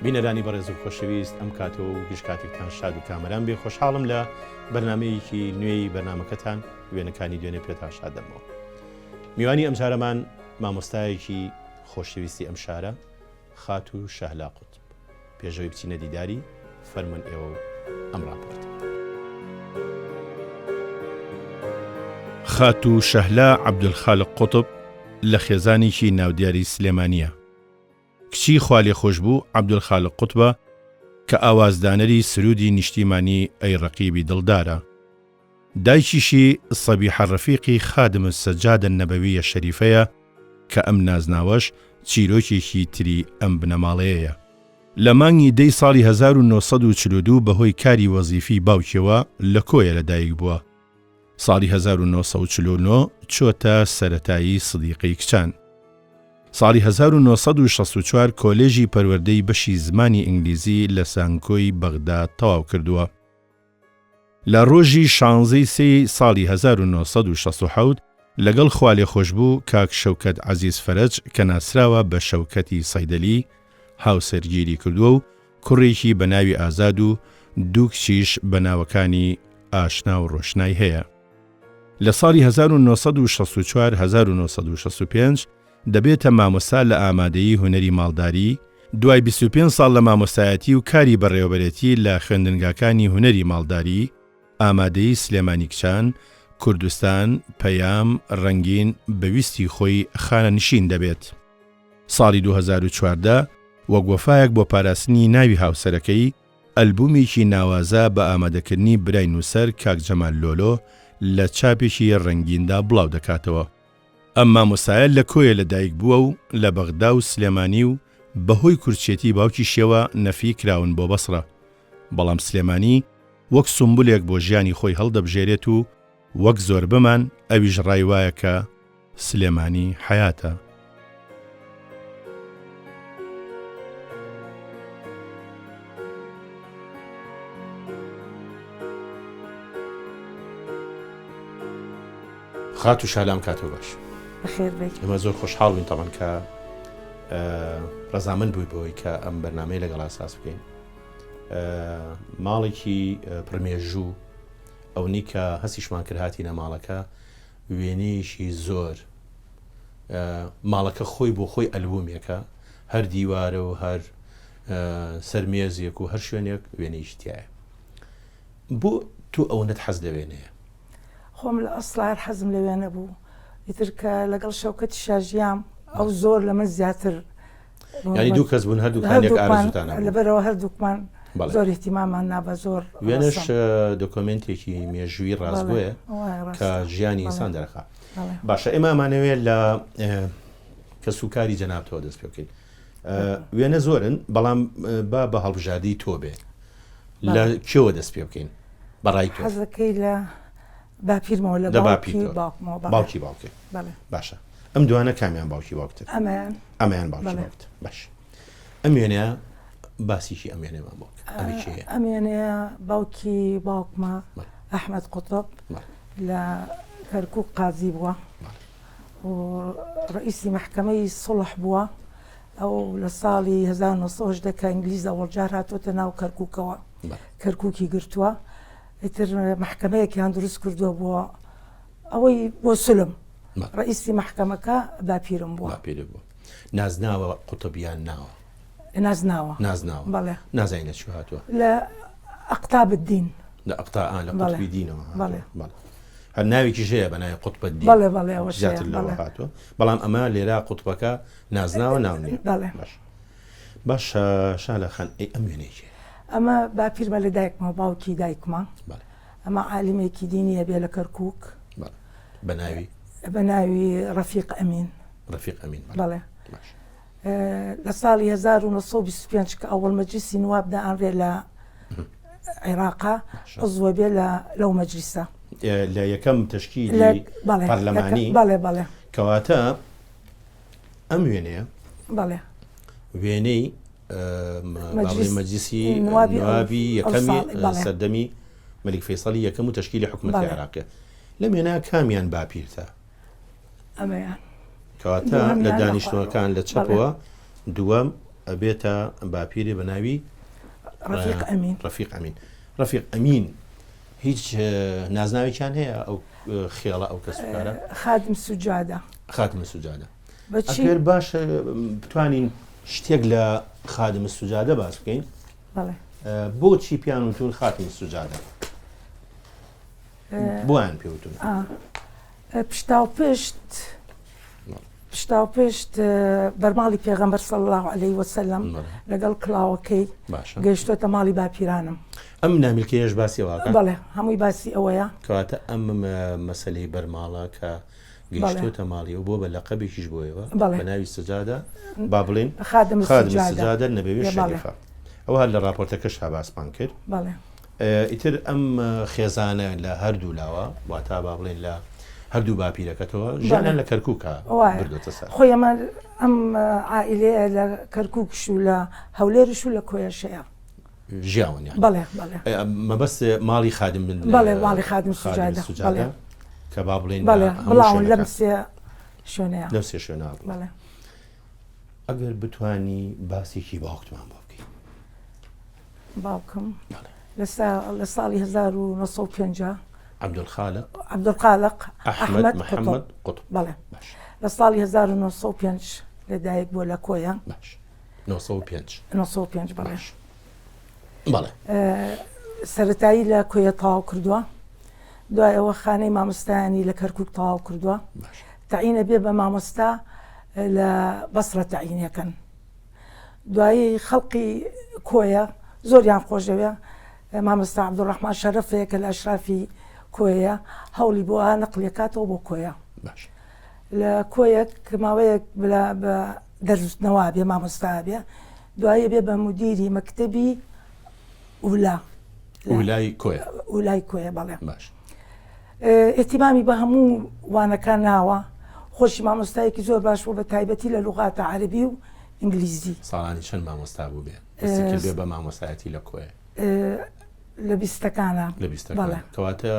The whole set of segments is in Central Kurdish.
بینەرانی بەڕێز و خۆشەویست ئەم کاتەوە و گشتکاتێکتان شاد و کامەران بێ. خۆشحاڵم لە بەرنامەیەکی نوێی بەرنامەکەتان وێنەکانی دوێنێ پێتان شاد دەمەوە. میوانی ئەم جارەمان مامۆستایەکی خۆشەویستی ئەم شارە خاتو شەهلا قوتب. پێشەوەی بچینە دیداری فەرمون ئێوە ئەم راپۆرت. خاتو شەهلا عەبدولخالق قوتب لە خێزانێکی ناودیاری سلێمانیە. کچی خوالێ خۆش بوو عەبدولخالق قوتبە کە ئاوازدانەری سرودی نیشتیمانی ئەی ڕەقیبی دڵدارە. دایکیشی سەبیحە ڕەفیقی خادم سەجادە نەبەویە شەریفەیە کە ئەم نازناوەش چیرۆکێکی تری ئەم بنەماڵەیەیە. لە مانگی دەی ساڵی 1942 بەهۆی کاری وەزیفی باوکیەوە لە کۆیە لەدایک بووە. ساڵی 1949 چۆتە سەرەتایی سدیقەی کچان. ساڵی 1964 کۆلێژی پەروەردەی بەشی زمانی ئینگلیزی لە سانکۆی بەغدا تەواو کردووە. لە ڕۆژی 16 ساڵی 1967 لەگەڵ خوالێ خۆشبوو کاک شەوکەت عەزیز فەرەج کە ناسراوە بە شەوکەتی سەیدەلی هاوسەرگیری کردووە و کوڕێکی بە ناوی ئازاد و دوو کچیش بە ناوەکانی ئاشنا و ڕۆشنای هەیە. لە ساڵی 1964-1965 دەبێتە مامۆستا لە ئامادەیی هونەری ماڵداری، دوای 25 ساڵ لە مامۆستایەتی و کاری بەڕێوەبەرێتی لە خوێندنگاکانی هونەری ماڵداری، ئامادەیی سلێمانی کچان، کوردستان، پەیام، ڕەنگین بەویستی خۆی خانەنشین دەبێت. ساڵی 2014 وەک وەفایەک بۆ پاراستنی ناوی هاوسەرەکەی ئەلبومێکی ناوازە بە ئامادەکردنی برای نووسەر کاک جەمال لۆلۆ لە چاپێکی ڕەنگیندا بڵاو دەکاتەوە. ئەم مامۆستایە لە کۆیە لەدایک بووە و لە بەغدا و سلێمانی و بەهۆی کورچێتی باوکی شێوە نەفی کراون بۆ بەسڕە. بەڵام سلێمانی وەک سومبولێک بۆ ژیانی خۆی هەڵدەبژێرێت و وەک زۆر بمان ئەویش ڕای وایە کە سلێمانی حەیاتە. خاتو شەهلام کاتۆ باش. بەخێر بێت. ئێمە زۆر خۆشحاڵ بووین تەمان کە ڕەزامەند بووی بۆی کە ئەم بەرنامەی لەگەڵ ئاساس بکەین. ماڵێکی پڕمێژوو ئەوەی کە هەستیشمان کرد هاتینە ماڵەکە وێنەیەکی زۆر ماڵەکە خۆی بۆ خۆی ئەلبومێکە، هەر دیوارە و هەر سەرمێزێک و هەر شوێنێک وێنەیەکی تایە. بۆ تو ئەوەندەت حەز لە وێنەیە؟ خۆم لە ئەسڵار حەزم لە وێنە بوو، ئیتر کە لەگەڵ شەوکەتی شاژیام ئەو زۆر لە من زیاتر، ینی دوو کەس بوون هەردووکانێک ئارزوتانە لەبەرەوە هەردووکمان زۆر احتیمامان نابە. زۆر وێنەش دۆکۆمنتێکی مێژووی ڕاستگۆیە کە ژیانی ئینسان دەرەخا. باشە ئێمە ئەمانەوێت لە کەسوکاری جەنابتەوە دەست پێ بکەین. وێنە زۆرن، بەڵام بە هەڵبژاردی تۆ بێ لە کێوە دەست پێ بکەین بەڕای تۆ؟ حەزەکەی لە باپیرمەوە لە باوکی باوکێ. باشە ئەم دوانە کامیان باوکی باوکتر؟ ئەمەیان باوکی باوکتر. باش ئەم وێنەیە باسیشی ئەم وێنەیەمان بۆ ئەم وێنەیە باوکی باوکمە ئەحمەد قوتب لە کەرکووک قازی بووە و ڕئیسی محکەمەی سڵح بووە. ئەو لە ساڵی 1970 کە ئینگلیز ئەوەڵجار هاتۆتە ناو کەرکووکەوە، کەرکووکی گرتووە. ئیتر محکەمەیەکیان دروست کردووە بووە ئەوەی بۆ سلم. ڕئیسی محکەمەکە باپیرم بووە. نازناوە قوتبیان ناوە؟ نازناوە. بەڵێ نازانین لە چی هاتووە؟ لە ئەقتاب الدین. لە ئەقتاعان لە قوتبی دینەوە. هەر ناوێکی ژەیە بە ناوی قوتب الدین. بەڵێ زیاتر لەوە هاتووە، بەڵام ئەمە لێرە قوتبەکە نازناوە ناو نییە. باش شەهلا خان ئەم وێنەیەکیە؟ ئەمە باپیرمە لە دایکمە، باوکی دایکمە. ئەمە عالمێکی دینیە بێ لە کەرکووک بە ناوی ڕەفیق ئەمین. بەڵێ لە ساڵی 1925 کە ئەوڵ مەجلیسی نواب دائەنرێ لە عێراقا عزوە بێ لەو مەجلیسە، لە یەکەم تەشکیلی پەرلەمانی. بەڵێ کەواتە ئەم وێنەیە وێنەی مەجلیسی نوابی یەکەمی سەردەمی مەلیک فەیسەڵی یەکەم و تەشکیلی حکوومەتی عێراقیە. لەم وێنە کامیان باپیرتە؟ ئەمەیان کەواتە لە دانیشتوەکان لە چەپەوە دووەم ئەبێتە باپیرێ بە ناوی ڕەفیق ئەمین. هیچ نازناوێکیان هەیە ئەو خێڵە ئەو کەس بکارە؟ خادم سوجادە. ئەگەر باشە بتوانین شتێک لە خادم سوجادە باس بکەین. بۆچی پیان وتون خاتمی سوجادە؟ بۆیان پێوتون؟ پشتا و پشت بەرماڵی پێغەمبەر صلی الله عليه وسلم لەگەڵ کڵاوەکەی گەیشتۆتە ماڵی باپیرانم. ئەم نامیلکەیەش باسی ئەوەکە؟ بەڵێ هەمووی باسی ئەوەیە. کەواتە ئەم مەسەلەی بەرماڵە کە گەیشتۆتە ماڵیەوە بۆ بە لەقەبێکیش بۆیەوە بە ناوی سجادە با بڵێن خادم سجادە نەبێوێ شەریفە. ئەوە هەر لە راپۆرتەکەش هەباسمان کرد. ئیتر ئەم خێزانە لە هەردوو لاوە واتە با بڵێن لە هەردوو باپیرەکەتەوە ژیانیان لە کەرکووکە بردوتە سەر. خۆی ئەمە ئەم عائیلەیە لە کەرکووکش و لە هەولێرش و لە کۆیەشەیە ژیاون. مەبەست ماڵی خادم ماڵی خادم سوجادە کە با بڵێن بڵاون لەم سێ شوێنەیە. لەم سێ شوێنە. ئەگەر بتوانی باسێکی باوکتمان بۆ بکەین. باوکم لە ساڵی 1950 عەبدولخالق ئەحمەد محەممەد قوتب لە ساڵی 1905 لەدایک بۆ لە کۆیە. 1905 بەڵێ سەرەتایی لە کۆیە تەواو کردووە. دوایەوە خانەی مامۆستایانی لە کەرکووک تەواو کردووە. تەعینە بێ بە مامۆستا لە بەسرە تەعینەکەن. دوایی خەڵقی کۆیە زۆریان خۆشەوێ مامۆستا عەبدوڕەحمان شەرەفەیە کە لە ئەشرافی کۆیە هەوڵی بۆ نەقلێکاتەوە بۆ کۆیە. لە کۆیەک ماوەیەک بە دەرنەوە بێ مامۆستا بێ دوایە بێ بە مدیری مەکتەبی وولای کۆیە. بەڵێ ئێتیمامی بە هەموو وانەکان ناوە. خۆشی مامۆستایەکی زۆر باش بوو بە تایبەتی لە لوغاتە عەرەبی و ئینگلیزی. ساڵانی چەند مامۆستا بوو بێ بێ بە مامۆستایەتی لە کۆیە؟ لە بیستەکانە. کەواتە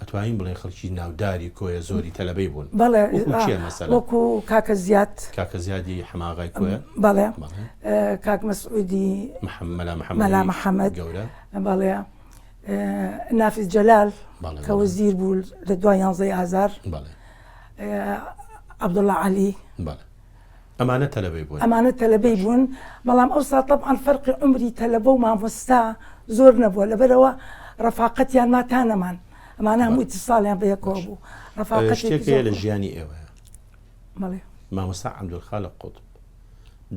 ئەتوانین بڵێن خەڵکی ناوداری کۆیە زۆری تەلەبەی بوون. وەکو کاکە زیادی حەماغای کۆیە. بەڵێ کاک مەسعودی مەلا محەممەد گەورە. بەڵێ نافیز جەلال کە وەزیر بوو لە دوای 11 ئازار. عەبدوڵڵا عەلی. ئەمانە تەلەبەی بوون. بەڵام ئەوسا طەبعاً فەرقی عومری تەلەبە و مامۆستا زۆر نەبووە لەبەرەوە ڕەفاقەتیان ماتانەمان. ئەمانە هەموو ئیتیساڵیان بەیەکەوە بوو. ڕەفاقەتێکە لە ژیانی ئێوەیە. مامۆستا عەبدولخالق قوتب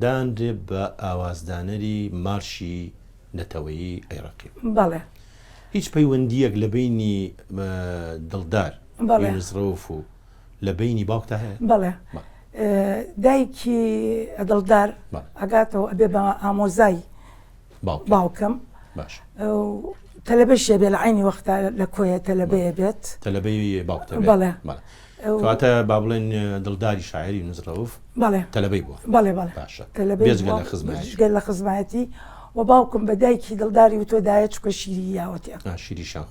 دانرێ بە ئاوازدانەری مارشی نەتەوەیی عێراقی. هیچ پەیوەندیەک لە بینی دڵدار یونس ڕەوف و لە بینی باوکتا هەیە؟ بەڵێ دایکی دڵدار ئەگاتەوە ئەبێ بە ئامۆزای باوکم تەلەبەشیە بێ لە عینی وەختە لە کۆیە تەلەبەیە بێت. تەلەبەی باوکتە بێت. کەواتە با بڵێن دڵداری شاعری یونس ڕەوف تەلەبەی بووە. بێجگە لە خزمەتی و باوکم بە دایکی دڵداری و تۆ دایە چکە شیری یاوەتە شیریشان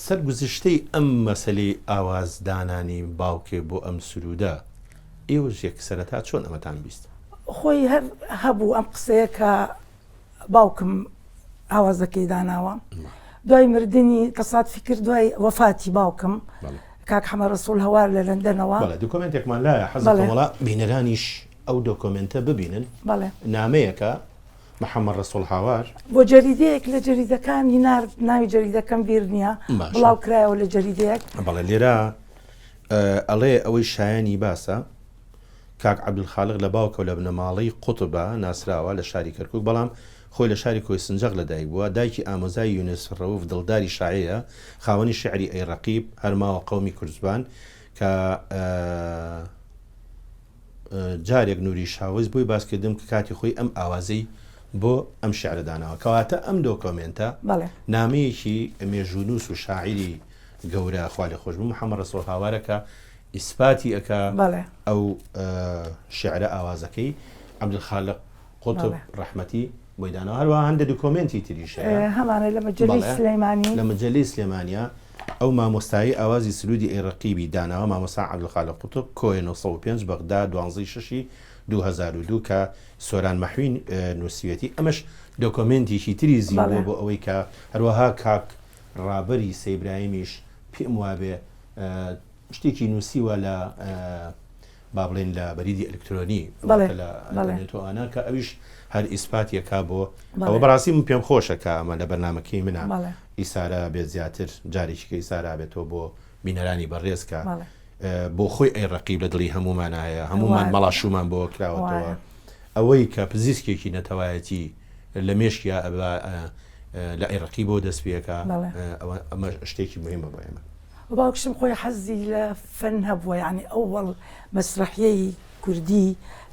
سەرگوزشتەی ئەم مەسەلەی ئاوازدانانی باوکێ بۆ ئەم سرودە ئێوەش یەک سەرەتا چۆن ئەمەتان بیست؟ خۆی هەر هەبوو ئەم قسەیە کە باوکم ئاوازەکەی داناوە. دوای مردنی تەسادفی کرد دوای وەفاتی باوکم کاک حەمە ڕەسوول هەوار لە لەندەنەوە. دوکۆمنتێکمان لایە حەزەکەم وەڵا بینەرانیش ئەو دۆکۆمنتە ببینن. نامەیەکە محەممەد ڕەسوول هاوار بۆ جەریدەیەک لە جەریدەکانی ناوی جەریدەکەم بیر نییە بڵاو کرایەوە لە جەریدەیەک. بەڵێ لێرە ئەڵێ ئەوەی شایانی باسە کاک عەبدولخالق لە باوکە و لە بنەماڵەی قوتبە ناسراوە لە شاری کەرکووک بەڵام خۆی لە شاری کۆی سنجەق لەدایک بووە. دایکی ئامۆزای یونس ڕەوف دڵداری شاعیرە خاوەنی شیعری عێراقی هەرماوە قەومی کوردستان کە جارێک نووری شاوز بووی باسکردم کە کاتی خۆی ئەم ئاوازەی بۆ ئەم شعرەدانەوە. کەواتە ئەم دۆکۆمنتە نامەیەکی مێژونوس و شاعری گەورە خوا لێ خۆش بوو محەممەد ڕەسوول هاوارەکە ئیسپاتی ئەکا ئەو شعرە ئاوازەکەی عەبدولخالق قوتب ڕەحمەتی بۆیدانەوە. هەروە هەندە دۆکۆمنتی تریش هەمانە لە مەجەللەی سلەیمانی لە مەجەللەی سلێمانیە ئەو مامۆستایی ئاوازی سرودی ئێڕەقیبی داناوە مامۆستا عەبدولخالق قوتوب کۆیە 1905 بەغدا 12/6/2002 کە سۆران مەحوین نووسیوێتی ئەمەش دۆکۆمنتێکی تری زیینەوە بۆ ئەوەی کە هەروەها کاک ڕابەری سەیبراهیمیش پێم وابێ شتێکی نووسیوە لە با بڵێن لە بەریدی ئەلکترۆنی لە ئینتەرنێتۆوانە کە ئەویش هەر ئیسپاتیەکە بۆ ئەوە بەڕاستی من پێم خۆشە کە ئەمە لە بەرنامەکەی منە ئیسارە بێت زیاتر جارێکیکە ئیسارا بێتەوە بۆ بینەرانی بەڕێزکە بۆ خۆی ئەیڕەقیب لە دڵی هەمومانایە هەمومان مەڵاشومان بۆ کراوەتەوە ئەوەی کە پزیسکێکی نەتەوایەتی لە مێشکیا لە ئەیڕەقی بۆ دەستپێکە ئەمە شتێکی مهمە بۆ ئێمە. باوکشم خۆی حەزی لە فەن هەبووە یعنی ئەوڵ مەسرحیەی کوردی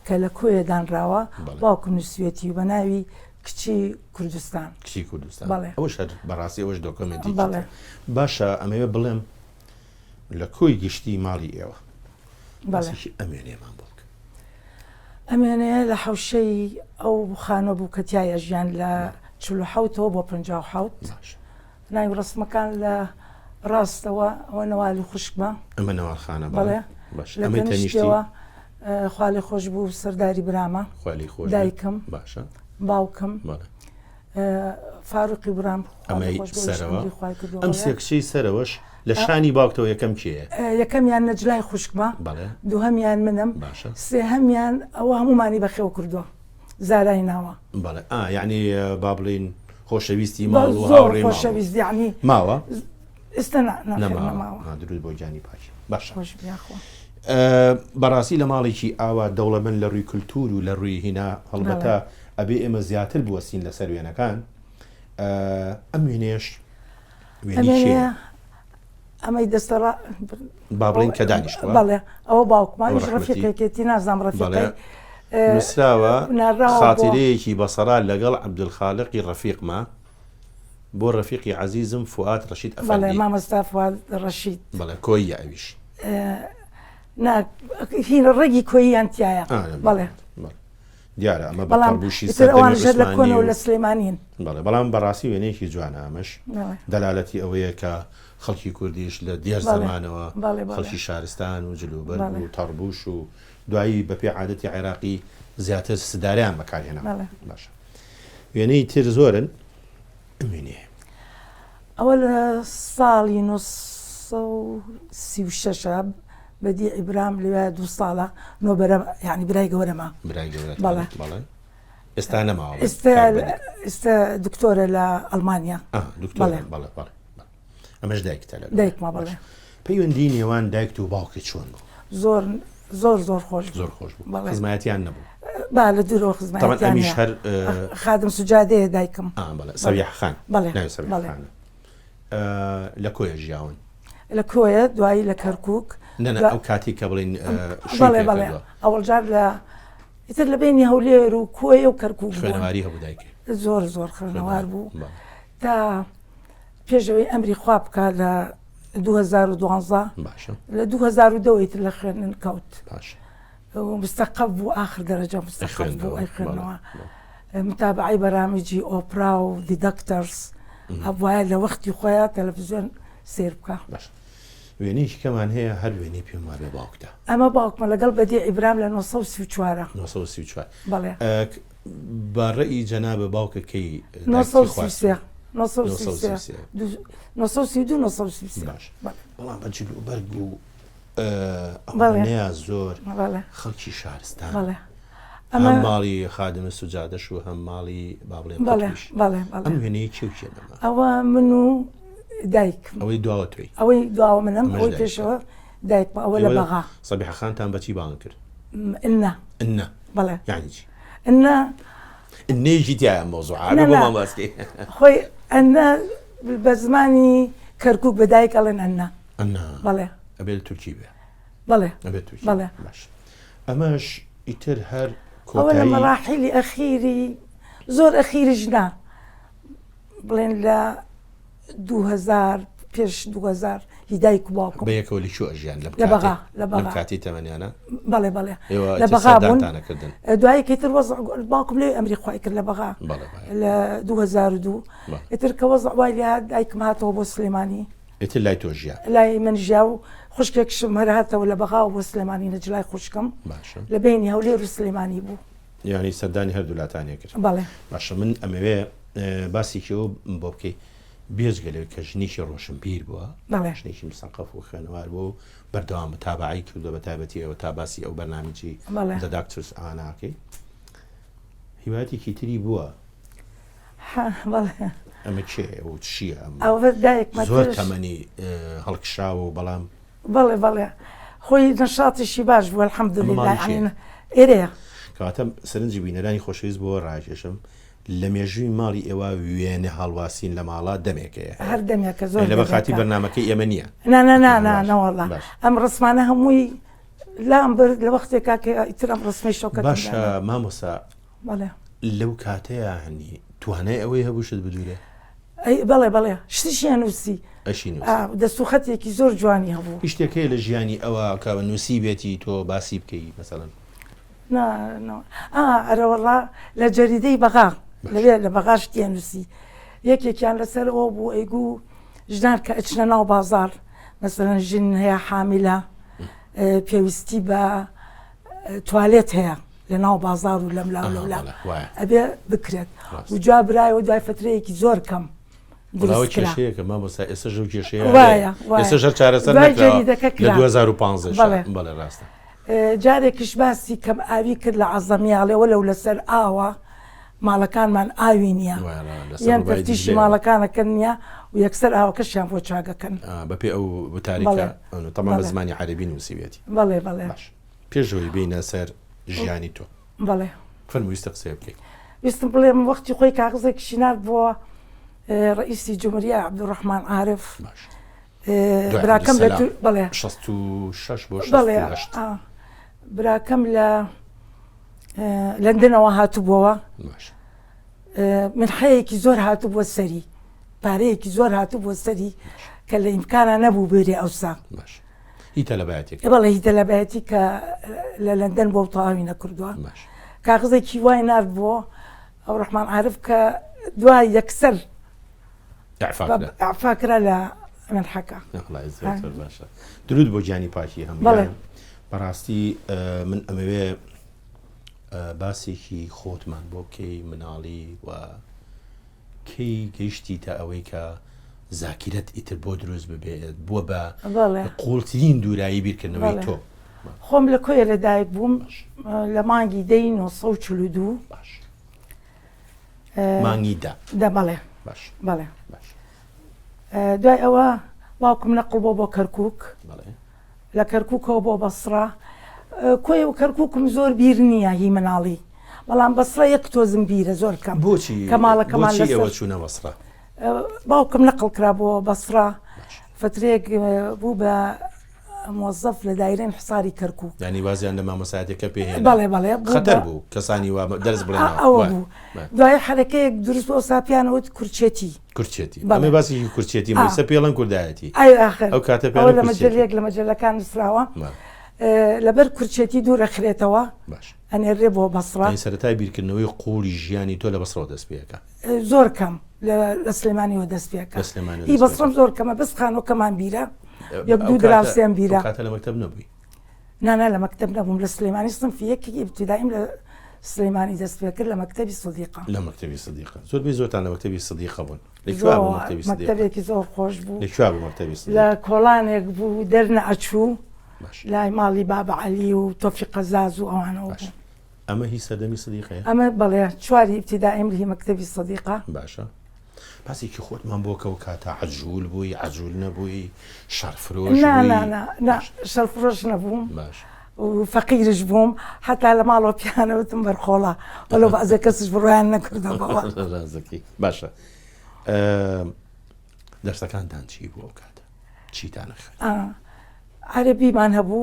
کە لە کۆیە دانراوە باوکم نووسوێتی و بە ناوی کچی کوردستان ئەوش بەڕاستی ئەوش دۆکۆمنتی باشە ئەمەوێ بڵێم لە کۆی گشتی ماڵی ئێوە ئەمێنێمان بڵک ئەمێنەیە لە حوشەی ئەو خانە بوو کە تایە ژیان لە 47ەوە بۆ 57 ناوی ڕسمەکان لە ڕاستەوە ئەوە نەوالی خوشکمە ئەمە نەوالخانە لە تەنیشتەوە خوالی خۆش بوو سەرداری برامە دایکم باوکم فاروقی برام ئەم سێکچەی سەرەوەش لە شانی باوکتەوە یەکەم کێیە؟ یەکەمیان نەجلای خوشکمە دووهەمیان منم سێهەمیان ئەوە هەمومانی بەخێو کردووە زارای ناوە یعنی با بڵین خۆشەویستی ماڵ و هاوڕێ خۆشەویست یعنی ماوە ئێستا درود بۆ جانی پاش باشە بەڕاستی لە ماڵێکی ئاوا دەوڵەمەند لە ڕووی کولتور و لە ڕووی هینا هەڵبەتە ئەبێ ئێمە زیاتر بوەستین لەسەر وێنەکان ئەم وێنێش ئەمەی دەستەڕا با بڵین کە دانیشتووە بەڵێ ئەوە باوکمانیش ڕەفیقێکێتی نازام ڕەفیقەی نووسراوە خاتیرەیەکی بەسەرا لەگەڵ عەبدولخالقی ڕەفیقمە بۆ ڕەفیقی عەزیزم فواد ڕەشید ئەفەندی مامۆستا فواد ڕەشید بەڵێ کۆیە ئەویش هینە ڕێگی کۆییان تایە بەڵێ دیارە ئەمە بەڵاموانژە لە کۆنە و لە سلێمانین بەڵام بەڕاستی وێنەیەکی جوانە ئەمەش دەلالەتی ئەوەیە کە خەڵکی کوردیش لە دیار زەمانەوە خەڵکی شارستان و جلوبەر و تەڕبوش و دوایی بەپێ عادەتی عێراقی زیاتر سداریان بەکارهێنا باشە وێنەی تر زۆرن وێنێ ئەوە لە ساڵی 1936 بەدی ئیبرام لەوێ 2 ساڵە نۆبەرە یعنی برای گەورەمە ئێستا نەماوە ئێستا دکتۆرە لە ئەڵمانیا ئەمەش دایکتە دایکمە بڵێ پەیوەندی نێوان دایک و باوکت چۆن بوو؟ زۆر خۆش بوو خزمەتیان نەبوو با لە دوورەوە خزمەتیان هەر خادم سوجادەیە دایکم سەویح خان لە کۆیە ژیاون لە کۆیە دوایی لە کەرکووک ئەو کاتی کە بڵین بەڵێ ئەوەڵجار لە ئیتر لە بینی هەولێر و کۆیە و کەرکووک خوێنەواری هەبوو دایکێ زۆر خوێنەوار بوو تا پێشەوەی ئەمری خوا بکە لە 2012 لە 2002 لە خوێنن کەوت مستەقف بوو ئاخر دەرەجە مستەقف بوو ئەی خوێنەوە متابعی بەرامجی ئۆپرا و دی دەکتەرس هەبوایە لە وەختی خۆیان تەلەڤیزیۆن سیر بکە وێنەیەکی کەمان هەیە هەر وێنەی پێم وابێ باوکتە ئەمە باوکمە لەگەڵ بەدی ئیبرام لە 1934 بەڵێ بەڕێی جەنابە باوکەکەی 1932 بەڵام بەجل و بەرگ و ئەمەیە زۆر خەڵکی شارستان هەم ماڵی خادمە سوجادەش و هەم ماڵی بابڵێ ئەم وێنەیە کێوکێنەمە ئەوە من و دایک ئەوەی دواوە توی ئەوەی دواوە منم ئەوەی پێشەوە دایک ئەوە لە بەغا سەبیح خانتان بەچی باڵ کرد؟ ئنە بەڵێ یعنی چی؟ ئنەیەکی تایە مۆزوعە بۆ مامۆستی خۆی ئەنە بە زمانی کەرکووک بە دایک ئەڵێن ئەنە بەڵێ ئەبێت تورکی بێ بەڵێ ئەمەش ئیتر هەر ئەوە لە مەراحیلی ئەخیری زۆر ئەخیریش نا بڵێن لە 2000 پێش 2000 هیدایک و باوکم بەیەکەوە لەکوێ ئەژیان لە بەغا کاتی تەمەنیانە بەڵێ لە بەغا بوون دوایی کەیتر وەزع باوکم لێ ئەمری خوای کرد لە بەغا لە 2002 ئیتر کە وەزع وای لێ دایکم هاتەوە بۆ سلێمانی ئێتر لای تۆ ژیان لای من ژیا و خوشکێکشم هەرهاتەوە لە بەغا و بۆ سلێمانی نەجلای خوشکم باشە لە بینی هەولێر و سلێمانی بوو یعنی سەردانی هەردوو لاتانیە کرد بەڵێ باشە من ئەمەوێ باسێکەوە بۆ بکەی بێزگەلێ کە ژنێکی ڕۆشنبیر بووە بەڵێ ژنێکی مسەقف و خوێنەوار بوو بەردەوام تابعی کردو بە تایبەتیەوە تا باسی ئەو بەرنامجی بەڵێ دە داکترس ئاناکەی هیواتێکی تری بووە بەڵێ ئەمە چێ و چییە ئەوە دایکمە زۆر تەمەنی هەڵکشاوە و بەڵام بەڵێ بەڵێ خۆی نەشاتیشی باش بووە الحەمدولله ئێرەیە کەواتە سەرنجی بینەرانی خۆشەویست بۆ ڕاکێشم لە مێژووی ماڵی ئێوە وێنە هەڵواسین لە ماڵا دەمێکەیە هەر دەمێکە زۆر لە بەخاتی بەرنامەکەی ئێمە نییە نەوەڵا ئەم ڕسمانە هەمووی لام برد لە وەختێکا کە ئیتر ئەم ڕسمی شەوکەت باشە مامۆسا بەڵێ لەو کاتەیە هەنی توانای ئەوەی هەبووشت بدوورێ بەڵێ بەڵێ شتیشیان نووسی ئەشی دەسوخەتێکی زۆر جوانی هەبوو شتێکەیە لە ژیانی ئەوە کە نووسی بێتی تۆ باسی بکەی مەسەڵەن ئەرەوەڵا لە جەریدەی بەغا لەوێ لە بەغاش تێنووسی یەکێکیان لەسەر ئەوە بوو ئەیگو ژنان کە ئەچنە ناو بازار مەسەڵەن ژن هەیە حاملە پێویستی بە توالێت هەیە لە ناو بازار و لەم لاو لەولا ئەبێ بکرێت و جا برایەوە دوای فترەیەکی زۆر کەم کێشەیەکە مامۆستا ئێستا ژەو کێشەیە ئێستا ژەر چارەسەر لە 2015 بەڵێ ڕاستە جارێکیش باسی کەم ئاوی کرد لە عەزەمیاڵێەوە لەو لەسەر ئاوە ماڵەکانمان ئاوی نییە یان تەفتیشی ماڵەکانەکەن نییە و یەکسەر ئاوەکەشیان بۆ چاگەکەن بەپێ ئەو تاریکە تەمان بە زمانی عەرەبی نووسیبێتی بەڵێ بەڵێ پێشەوەی بینە سەر ژیانی تۆ بەڵێ فەرموویستە قسە بکەیت ویستم بڵێم وەختی خۆی کاغزێکی نرد بۆ ڕئیسی جمهوریە عەبدوڕەحمان عارف براکەم لە بەڵێ 66 بۆ بەڵێ براکەم لە لەندەنەوە هاتوبووەوە من حەیەکی زۆر هاتوو بۆ سەری پارەیەکی زۆر هاتوو بۆ سەری کە لە ئیمکانە نەبوو بێرێ ئەوسا هی تەلەبایەتێک بەڵێ هی تەلەبایەتی کە لە لەندەن بۆ تەواوی نەکردووە کاغزێکی وای نرد بۆ ئەو ڕەحمان عارف کە دوای یەکسەر ئەعفاکرا لە منحەکە باشە درود بۆ گیانی پاکی هەموو بەڕاستی من ئەمەوێ باسێکی خۆتمان بۆ کەی مناڵی و کەی گەیشتی تا ئەوەی کە زاکیرەت ئیتر بۆ دروست ببێت بووە بە قوڵترین دوورایی بیرکردنەوەی تۆ خۆم لە کۆیە لەدایک بووم لە مانگی 1942 مانگی دا بەڵێ بەڵێ دوای ئەوە باوکم نەقڵ بۆ کەرکووک لە کەرکووکەوە بۆ بەسڕا کۆی و کەرکووکم زۆر بیر نییە هی مناڵی بەڵام بەسڕە یەک تۆزم بیرە زۆر کەم بۆچی کەماڵەکەمان ئێوە چوونە بەسڕا باوکم نەقڵ کرا بۆ بەسڕا فترێک بوو بە مۆزەف لە دایرەن حساری کەرکووک ینی وازیان لە مامۆسایەتەکە پێهێنا بەڵێ بەڵێ خەتەر بوو کەسانی دەرز بڵێن ئەوە بوو دوای حرەکەیەک دروست بۆ ساپیانەوەت کورچێتی ئەمە باسی کورچێتی مەسە پێڵەن کوردایەتی ئەو کاتە لە مەجلێک لە مەجلەکان نووسراوە لەبەر کورچێتی دوورە خرێتەوە ئەنێڕێ بۆ بەسڕا سەرەتای بیرکردنەوەی قوڵی ژیانی تۆ لە بەسڕەوە دەست پێەکە زۆر کەم لە سلێمانیەوە دەست پێەکە هی بەسڕەم زۆر کەمە بەس خانۆکەمان بیرە یەک دوو دراوسێن بیرە کاتە لە مەکتەب نەبووی نانە لە مەکتەب نەبووم لە سلێمانی سنفیەکی ابتدائیم لە سلێمانی دەست پێ کرد لە مەکتەبی سدیقە لە مەکتەبی سدیقە زۆربەی زۆرتان لە مەکتەبی سدیقە بوون مەکتەبێکی زۆر خۆش بوو لە کۆڵانێک بوو دەرنە ئەچوو لای ماڵی بابە عەلی و تۆفیق قەزاز و ئەوانەوە بوو ئەمە هی سەردەمی سدیقەیە ئەمە بەڵێ چواری ابتدائیم هی مەکتەبی سدیقە باشە باسێکی خۆتمان بۆکەوە کاتە عەجوول بووی عەجوول نەبووی شەرفرۆش شەرفرۆش نەبووم و فەقیرش بووم حتا لە ماڵەوە پیانەوتم بەرخۆڵە وەلو بەعزە کەسش بڕوایان نەکردەوە باشە دەرسەکانتان چی بوو ئەو کاتە چیتان خوێن عەرەبیمان هەبوو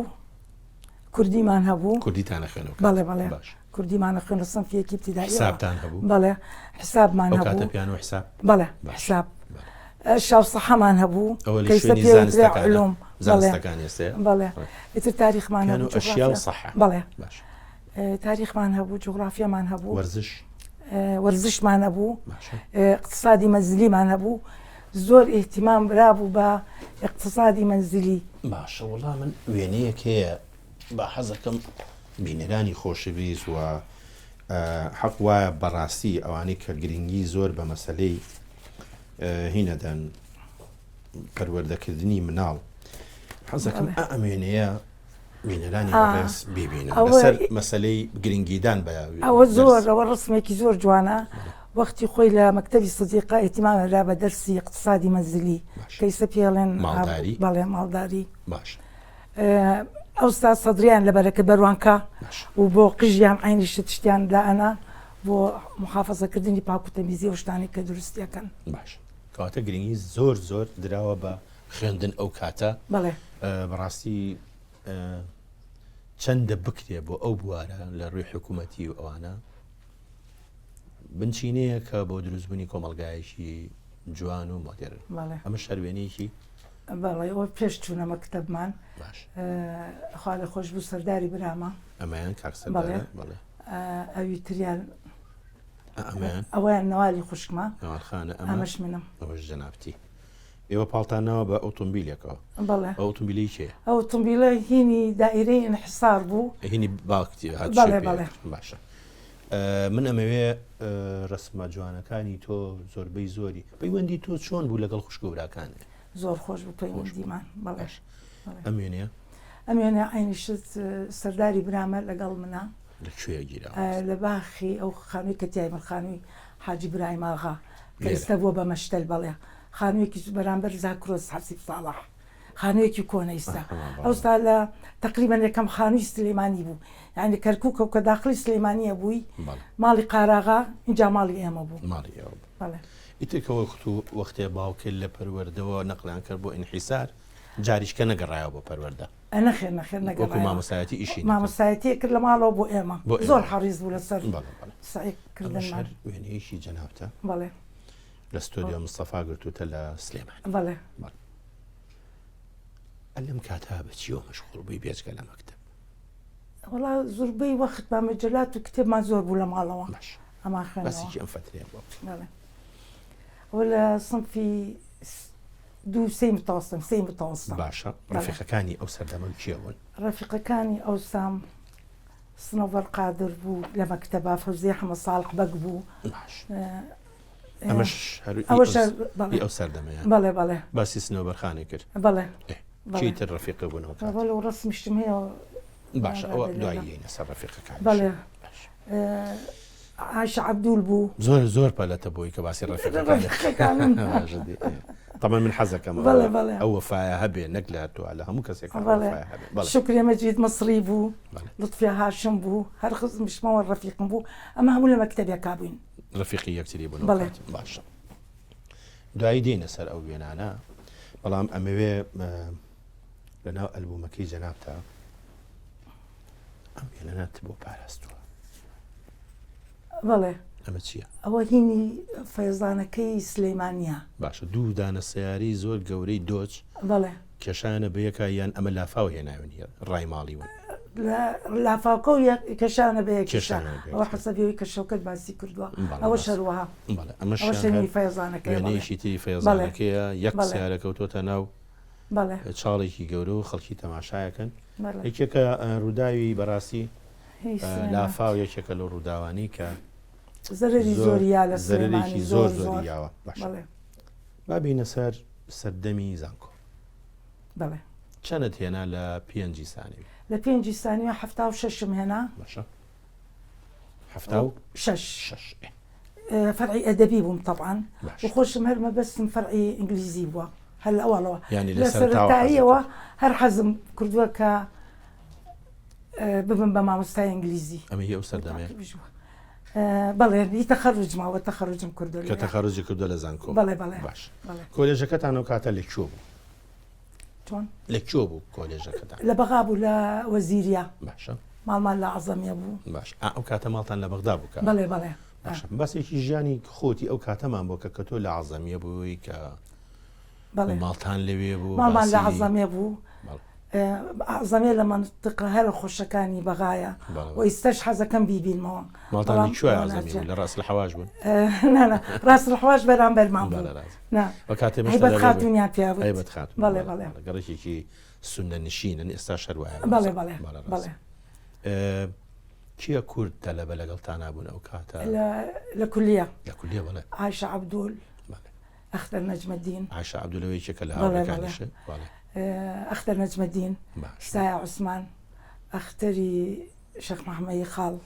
کوردیمان هەبوو کوردیتانە خوێنەوە بەڵێ بەڵێ کوردیمانە خوێنە سنفیەکی ابتدایی حسابتان هەبوو بەڵێ حسابمان هەبوو کاتە پیانۆ حساب بەڵێ حساب شاو سەحەمان هەبوو علوم زانستەکان ئێستا بەڵێ ئیتر تاریخمان هەبوو ئەشیا و سەحە بەڵێ تاریخمان هەبوو جوغرافیامان هەبوو وەرزشمان هەبوو اقتصادی مەنزلیمان هەبوو زۆر اهتمام برابوو بە اقتصادی منزلی. باشە وەڵام من وێنەیەک هەیە بە حەزەکەم بینەرانی خۆشەویست و حەق وایە بەڕاستی ئەوانەی کە گرنگی زۆر بە مەسەلەی هینەدەن پەروەردەکردنی مناڵ حەزەکەم ئەم وێنەیە بینەرانی ڕێز ببینن لەسەر مەسەلەی گرنگیدان بە ئەوە زۆر ئەوە ڕسمێکی زۆر جوانە. وەختی خۆی لە مەکتەبی سدیقا ئێتیمامەرا بە دەرسی اقتصادی منزلی کەیسە پێڵێن بەڵێ ماڵداری باش ئەوستا سەدریان لەبەرەکە بەروانکە و بۆ قژیان عینی شتیان دائەنا بۆ محافەزەکردنی پاکوتەمیزی و شتانی کە دروستیەکەن. باش کەواتە گرنگی زۆر زۆر دراوە بە خوێندن ئەو کاتە. بەڵێ بەڕاستی چەندە بکرێ بۆ ئەو بوارە لە ڕووی حکوومەتی و ئەوانە بنچینەیە کە بۆ دروستبوونی کۆمەلگایەکی جوان و مۆدێرن. ئەمە شەروێنێکی بەڵێ ئەوە پێش چوونە مەکتەبمان خوا لە خۆش بوو سەرداری برامە ئەمایان کاکسە ئەوی تریان ئەویان نەوالی خوشکمە ناوالخانە ئەمەش منم ئەوەش جەنابەتی ئێوە پاڵتانەوە بە ئۆتۆمبیلێکەوە. بەڵێ ئۆتۆمبیلی کێ؟ ئەو ئۆتۆمبیلە هینی دائیرەی انحسار بوو. هینی باوکتی بەڵێ بەڵێ باشە. من ئەمەوێ ڕسمە جوانەکانی تۆ زۆربەی زۆری پەیوەندی تۆ چۆن بوو لەگەڵ خوشک و براکانێ؟ زۆر خۆش بوو پەیوەندیمان. بەڵێش ئەم وێنەیە ئەم وێنە عینی شت سەرداری برامە لەگەڵ منە لەکوێ گیرا لە باخی ئەو خانووی کە تیای خانووی حاجی برایم ئاغا کە ئێستا بووە بە مەشتەل. بەڵێ خانوویەکی بەرامبەر زاکرۆس حەسیب ساڵح خانوویەکی کۆنە ئێستا ئەوستا لە تقریبەن یەکەم خانووی سلێمانی بوو. یعنی کەرکووکە کە داخلی سلێمانیە بووی ماڵی قاراغا اینجا ماڵی ئێمە بوو. ماڵی ئێوە ئیترکەوە وەختێ باوکرد لە پەروەردەوە نەقلان کرد بۆ ئینحیسار جاریشکە نەگەڕایەوە بۆ پەروەردە نەخێر نەخێر نەگەڕایەوە مامۆستایەتی ئیشی مامۆستایەتی کرد لە ماڵەوە بۆ ئێمە زۆر حەریص بوو لەسەر سعیکردنمان. وێنەیەکی جەنابتە بەڵێ لە ستۆدیۆ مستەفا گرتوتە لە سلێمان. بەڵێ ئەلەم کاتا بەچیەوە مەشغوڵ بووی بێجگە لە مەکتەب؟ وەڵا زۆربەی وەخت بە مەجەلات و کتێبمان زۆر بوو لە ماڵەوە. ئەما بەسێکی ئەم فترەیە بوو. ئەوە لە سنفی سێ متەوەسط. باشە ڕەفیقەکانی ئەو سەردەمە کێون؟ ڕەفیقەکانی ئەو سام سنۆڤەر قادر بوو لە مەکتەبا فەوزیە حەمە ساڵح بەگ بوو. ئەمەش ئەو سەردەمەیە. بەڵێ بەڵێ باسی سنۆڤەرخانێ کرد. بەڵێ چیتر ڕەفیقە بوونەوە؟ بەڵێ و ڕەسمیشتم هەیە. باشە ئەوە دواییە سەر ڕەفیقەکان. بەڵێ عایشە عەبدول بوو زۆر پەلەتە بۆی کە باسی ڕەفیقەکان طبعا من حەزەکەم ئەو وەفایە هەبێ نەک لە تۆ لە هەموو کەسێک. شکری مەجید مەسری بوو لطفیا هاشم بوو هەر خزمشمەوە ڕەفیقم بوو ئەمە هەموو لە مەکتەبێکا بووین ڕەفیقی یەکتری بوون. باشە دوایی دێنە سەر ئەو وێنانە بەڵام ئەمەوێ لەناو ئەلبومەکەی جەنابتە ئەم وێنانەت بۆ پاراستووە. بەڵێ ئەمە چییە؟ ئەوە هینی فەیزانەکەی سلەیمانیە. باشە دوو دانە سیاری زۆر گەورەی دۆچ بەڵێ کێشانە بەیەکە یان ئەمە لافاو هێناوێنە ڕای ماڵیون لافاوکە و کێشانە بە یەکێشان ئەوە حەسەبیەوەی کە شەوکەت باسی کردووە ئەوە شەروەها. ئەمە شەنی فەیزانەکەی وێنەیەشی تری فەیزانەکەیە یەک سیارە کەوتۆتە ناو چاڵێکی گەورە و خەڵکی تەماشایەکەن. یەکێکە ڕووداوی بەڕاستی لافاو یەکێکە لەو ڕووداوانی کە زەرری زۆریا لە زەرێکی زۆر زۆریاوە. بابینە سەر سەردەمی زانکۆ. بەڵێ چەندت هێنا لە پێنجی سانوی؟ لە پێنجی سانوی 76 هێنا. باشە 76 فەرعی ئەدەبی بووم طبعاً و خۆشم هەر مەبەستم فەرعی ئینگلیزی بووە هەر لە ئەوڵەوە لە سەرەتاییەوە هەر حەزم کردووە کە ببم بە مامۆستای ئینگلیزی. ئەمە ئەو سەردەمەیە بەڵێ تەخەڕوجمەوە تەخەڕوجم کردو کە تەخەڕوجی کردو لە زانکۆ. بەڵێ بەڵێ باش کۆلێژەکەتانەوە کاتە لەکوێ بوو؟ چۆن لەکوێ بوو کۆلێژەکەتان؟ لە بەغا بوو لە وەزیریە. باشە ماڵمان لە عەزەمیە بوو. باش ئەو کاتە ماڵتان لە بەغدا بوو؟ بەڵێ بەڵێ بەسێکی ژیانی خۆتی ئەو کاتەمان بۆ کە تۆ لە عەزەمیە بووی کە ماڵتان لەوێ بوو. ماڵمان لە عەزەمیە بوو أعظمي لما نطقها له خشكاني بغايا ويستشحذ كم بيبي الموا ما طلع شو أعظمي ولا رأس الحواجب لا راس الحواجب برام بالمنبو نعم وكاتب هيبت خاتم يا بيابت هيبت خاتم بله قريشي شي سنة نشين أن استشهر وعي بله كي كورد تلبى لقلتان أبون أو كاتا لكلية بله عائشة عبدول أختر نجم الدين عائشة عبدول ويشكل هاو كانش أختر نجم الدين سايا عثمان أختري شيخ محمد خال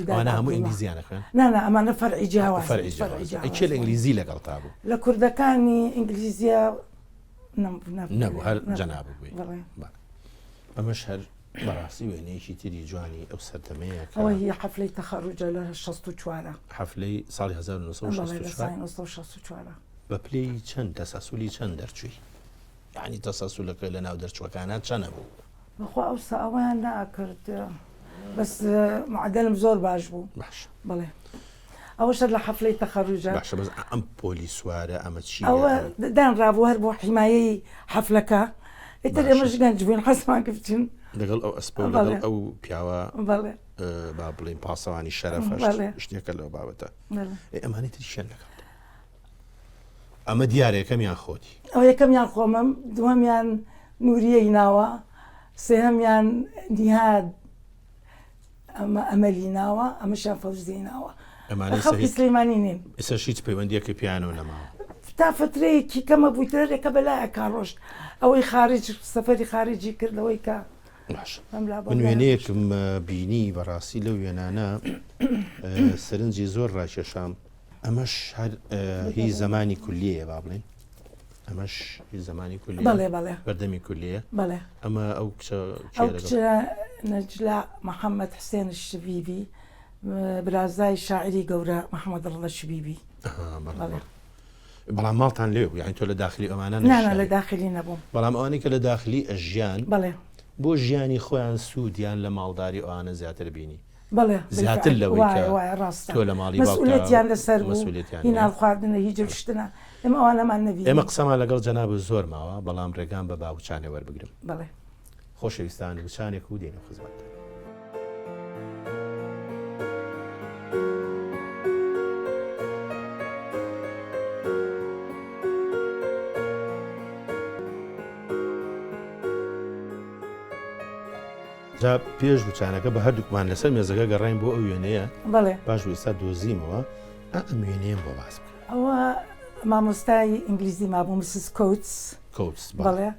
وأنا هم إنجليزي أنا كمان لا أما فرعي جواز فرعي جواز أيش الإنجليزي لقلتابو لكردكاني إنجليزية نبو هل جنابو بي أمشهر براسي وينيشي تري جواني أو سرتمية وهي حفلة تخرج لها شصتو شوارع حفلة صالح 1964 ببلي چەند تەسەسولی چەند دەرچووی یعنی تەسەسولەکە لە ناو دەرچووەکانات چەنە بوو بەخوا ئەوسا ئەویان ناکرد بەس معدلم زۆر باش بوو باش بڵێ ئەوەشە لە حفلەی تەخەڕوجە باشە بەس ئەم پۆلی سوارە ئەمە چی ئەوە دانرابوو هەر بۆ حیمایەی حەفلەکە ئیتر ئێمەش گەنج بووین حەزمان کردین لەگەڵ ئەو ئەسپە و لەگەڵ ئەو پیاوە بەڵێ با بڵێن پاسەوانی شەرەفەش شتێکە لەو بابەتە ئەمانی تری شێن لەگەڵ ئەمە دیارە یەکەمیان خۆتی ئەو یەکەمیان خۆمەم دووەمیان نوریەی ناوە سێهەمیان نیهاد ئەمەلی ناوە ئەمەشیان فەوزیی ناوە خەڵکی سلەیمانی نین ئێستا هیچ پەیوەندیەکە پیانۆ نەماوە تا فترەیەکی کەمە بوویترێکە بەلایەکە ڕۆشت ئەوەی خارج سەفەری خارجی کردەوەی کە من وێنەیەکم بینی بەڕاستی لەو وێنانە سەرنجی زۆر ڕاکێشام ئەمەش هی زمانی کولیەیە با بڵێن ئەمەش زمانی کولی بەردەمی کولیە ئەمە ئەو کچە نەجلا محەممەد حسێن شبیبی برازای شاعری گەورە محەممەد ڕڵە شبیبی بەڵام ماڵتان لێ یان تۆ لە داخلی ئەمانە نانە لە داخلی نەبووم بەڵام ئەوانەی کە لە داخلی ئەژیان بڵێ بۆ ژیانی خۆیان سوودیان لە ماڵداری ئەوانە زیاتر بینی بڵێ زیاتر لەوەی ڕاستە تۆ لە ماڵی مەسئولیەتیان لەسەر هینال خواردنە هیچ شتنە ئێمە ئەوانەمان نەبی ئێمە قسەمان لەگەڵ جەناب زۆر ماوە بەڵام ڕێگان بە باوچانێ وەربگرم بڵێ خۆشەویستان وچانێک و دێنە خزمەتتان جا پێش بچانەکە بە هەردووکمان لەسەر مێزەکە گەڕین بۆ ئەو وێنەیە باش ئێستا دۆزیمەوە ئەم وێنەیەم بۆ باس بکە ئەوە مامۆستای ئینگلیزی مابوو مسز کۆتس بڵێ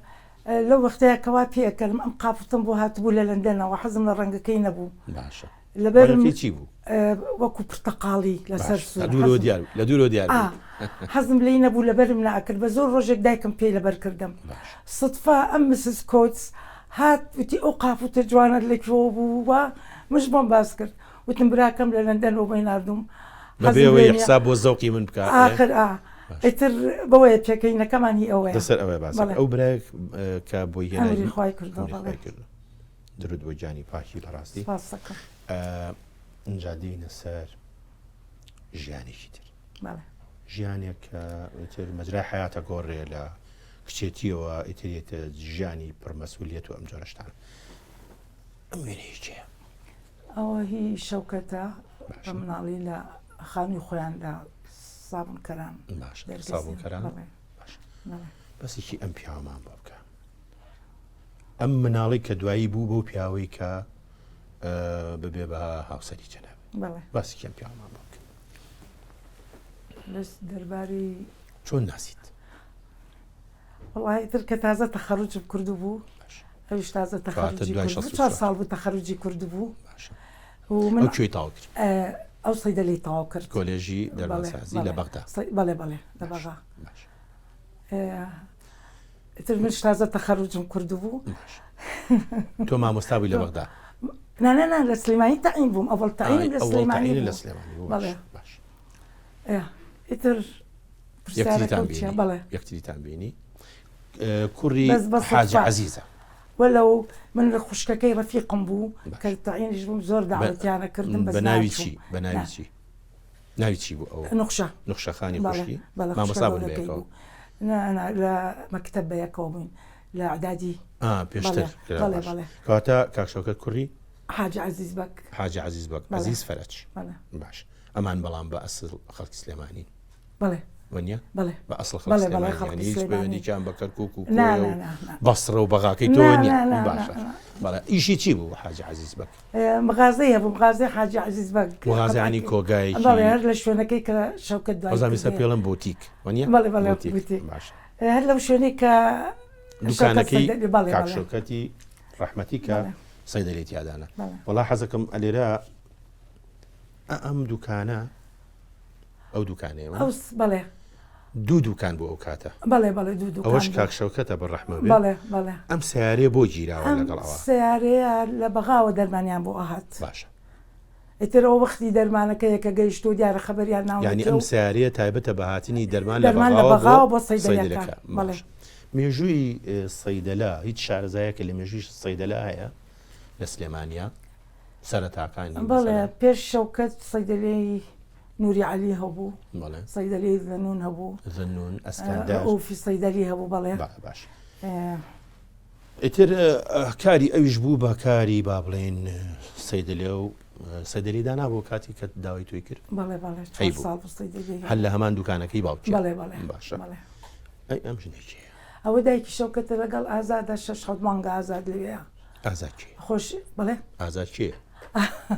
لەو وەختەیە کەوا پێکردم ئەم قاپتم بۆ هاتبوو لە لەندەنەوە حەزم لە ڕەنگەکەی نەبوو باشە لەبەرم چی بوو وەکو پرتەقاڵی لەسەر لە دوورۆ دیار حەزم لێی نەبوو لەبەرم ناکرد بە زۆر ڕۆژێک دایکم پێی لەبەر کردم سدفا ئەم مسز کۆتس هات وتی ئەو قاپوتە جوانت لەکوێوە بوو وە مش بۆم باس کرد وتم براکەم لە لەندەنەوە بۆی ناردوم بەبێەوەی حساب بۆ زەوقی من بکات ئاخر ئیتر بەوەیە پێکەینەکەمان هی ئەوەیە لەسەر ئەوەی باس ئەو برایك کە بۆی هێنایی خوای کردەوە درود بۆ جانی پاکی بەڕاستی ئەنجا دێینە سەر ژیانێکی تر ژیانێک کە ئیتر مەجرای حیاتە گۆڕێ لە کچێتیەوە ئیترێتە ژیانی پڕمەسئولیەت و ئەم جۆرەشتان ئەم وێنەیە چییە؟ ئەوە هی شەوکەتە مناڵی لە خانووی خۆیان لە سابونکەران سابونکەران بەسێکی ئەم پیاوەمان بۆ بکە ئەم مناڵی کە دوایی بوو بۆ پیاوەی کە ببێ بە هاوسەری جەناب باسێکی ئەم پیاوەمان بۆ بکە دەرباری چۆن ناسیت؟ والله تر کە تازە تەخەڕوجم کردو بوو ئەویش تازە تەخەڕوجی 4 ساڵ بوو تەخەڕوجی کرد بوو ئەو کوێی تاو کرد ئەو سەیدەلەی تاو کرد کۆلێژی دەرمانسازی لە بەغدا بەڵێ لە بەغا تر منش تازە تەخەڕوجم کرد بوو تۆ مامۆستا بووی لە بەغدا نانە لە سلێمانی تەعین بووم ئەوڵ تەعین لە سلێمانی لە سلێمانی بەڵێ ئیتر یەکتریتان بینی کوڕی حاجە عەزیزە وەلەو من لە خوشکەکەی ڕەفیقم بوو کە تەعینیش بووم زۆر داوەتیانە کردم بە ناوی چی بە ناوی چی ناوی چی بوو ئەوە نوخشەخانی خوشکی مامۆستا بوون بەیەکەوە لە مەکتەب بەیەکەوە بووین لإعدادي پێشتر بەڵێ بەڵێ کاتە کاکشەکەت کوڕی حاج عزیز بەک حاجی عزیز بەک عزیز فەرەج بەڵێ باش ئەمان بەڵام بە ئەسڵ خەڵکی سلێمانی بەڵێ وەنیە بەڵێ بە ئەسڵ بەڵێ خەڵکی بەڵێ سلێمانی خەڵکی هیچ سلێمانی. پەیوەندییان بە کەرکووک و نا کۆیە و نا نا بەسڕە و بەغاکەی تۆ نا، نییە نا، نا، باشە نا. بەڵێ ئیشی چی بوو حاجی عزیز بەک مغازەیە بوو مغازەی حاجی عزیز بەک وغازیانی کۆگایەکی بەڵێ هەر لە شوێنەکەی کە شەوکەت دوای وەزامی سە پێڵم بۆتیک وەنیە بەڵێ بەڵێ بۆتیک. بوتیک. باشە هەر لەو شوێنەی کە دوکانەکەی بەڵێ کاکشەکەتی ڕەحمەتی کە بەڵێ. سەیدەلێت یادانە بەڵێ. وەڵا حەزەکەم ئەلێرە ئەم دوکانە ئەو دوکانەیە بەڵێ دوو دوکان بوو ئەو کاتە بەڵێ بەڵێ دوو دوکان ئەوەش بوو. کاکشەکەتە بە ڕەحمە بێ بەڵێ بەڵێ ئەم سیارێ بۆ گیراوە ئەم لەگەڵەوە سیارەیە لە بەغاوە دەرمانیان بۆ ئاهات باشە ئیتر ئەو وەختی دەرمانەکەیە کە گەیشت و دیارە خەبەریان ناو ینی ئەم سیارەیە تایبەتە بە هاتنی دەرمان دەرمان لە بەغاوە بۆ سەیدەلەکە بەڵێ مێژووی سەیدەلا هیچ شارەزایەکە لە مێژووی سەیدەلا هەیە لە سلێمانیا سەرەتاکانی بەڵێ پێش شەوکەت سەیدەلەی نوری عەلی هەبوو بەڵێ سەیدەلەی زەنون هەبوو زەنون ئەسکەندەر ئۆفی سەیدەلی هەبوو بەڵێ باش ئیتر کاری ئەویش بوو بە کاری با بڵێن سەیدەلێ و سەیدەلی دانا بۆ کاتی کە داوای توی کرد بەڵێ بەڵێ هەی 4 بوو. ساڵ بوو سەیدەلی هەر لە هەمان دوکانەکەی باوکی بەڵێ بەڵێ باشە بەڵێ ئەی ئەم ژنێکی ئەوە دایکی شەوکەتە لەگەڵ ئازادە 6 مانگە ئازاد لەوەیە ئازاد کێ خۆش بەڵێ ئازاد کێ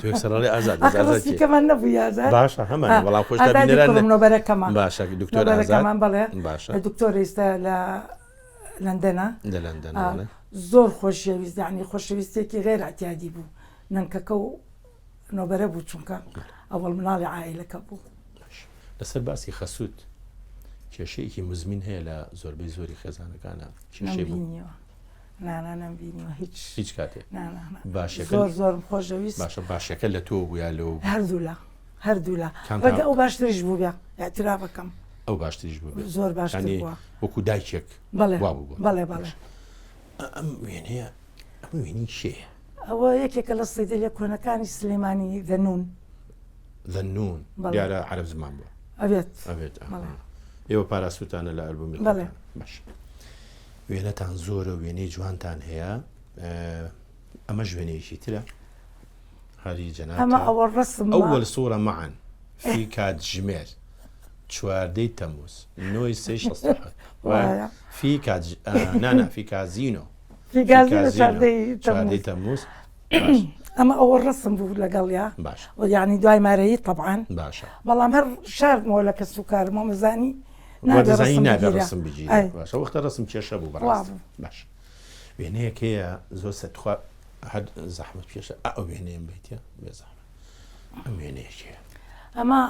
تو سەرڵی ئازاد ڕستی کەمان نەبووی ئازاد باشە هەمان وەڵام خۆشتا بینێران نۆبەرەکەمان باشە دکتۆر ئازاد نۆبەرەکەمان بەڵێ باشە دکتۆر ئێستا لە لەندەنە لە لەندەن زۆر خۆشەویست یعنی خۆشەویستێکی غێر ئەتیادی بوو نەنکەکە و نۆبەرە بوو چونکە ئەوەڵ مناڵی عائیلەکە بوو لەسەر باسی خەسووت کێشەیەکی مزمین هەیە لە زۆربەی زۆری خێزانەکانە کێشەی بوو نەمبینیوە نانا نەمبینیوە هیچ کاتێ باشەکە زۆر زۆر خۆشەویست باشە باشەکە لە تۆ بووە لەو هەردوو لە ڕەگە ئەو باشتریش بوو بێ ئاعترافەکەم ئەو باشتریش بوو زۆر باشتر بووە وەکو دایکێک بەڵێ وا بوو بەڵێ بەڵێ ئەم وێنەیە ئەم وێنی شێ ئەوە یەکێکە لە سەیدەلە کۆنەکانی سلێمانی دەنون ذەنون دیارە عەرەب زمان بووە ئەوێت ئەوێت ئێوە پاراسوتانە لە ئەلبومی بەڵێ باش وێنەتان زۆرە وێنەی جوانتان هەیە ئەمە وێنەیەکی ترە هەری جەناب ئەمە ئەوە ڕسم أول صورة معا في كاد جمير شواردي تموز نوي سيش الصحة في كاد نانا في كازينو في كازينو شواردي تموز ئەمە ئەوە ڕسم بوو لەگەڵیا باش یعنی دوای مارەیی طبعاً باشە بەڵام هەر شاردمەوە لە کەس و کارمە مەزانی وەدەزانی نابێ ڕسم بگیری باشە وەختە ڕسم کێشە بوو بەڕاست باش وێنەیەک هەیە زۆر سەتخوا هەر زەحمەت پێشە ئەو وێنەیەم بیتە بێ زەحمەت ئەم وێنەیەک هەیە ئەمە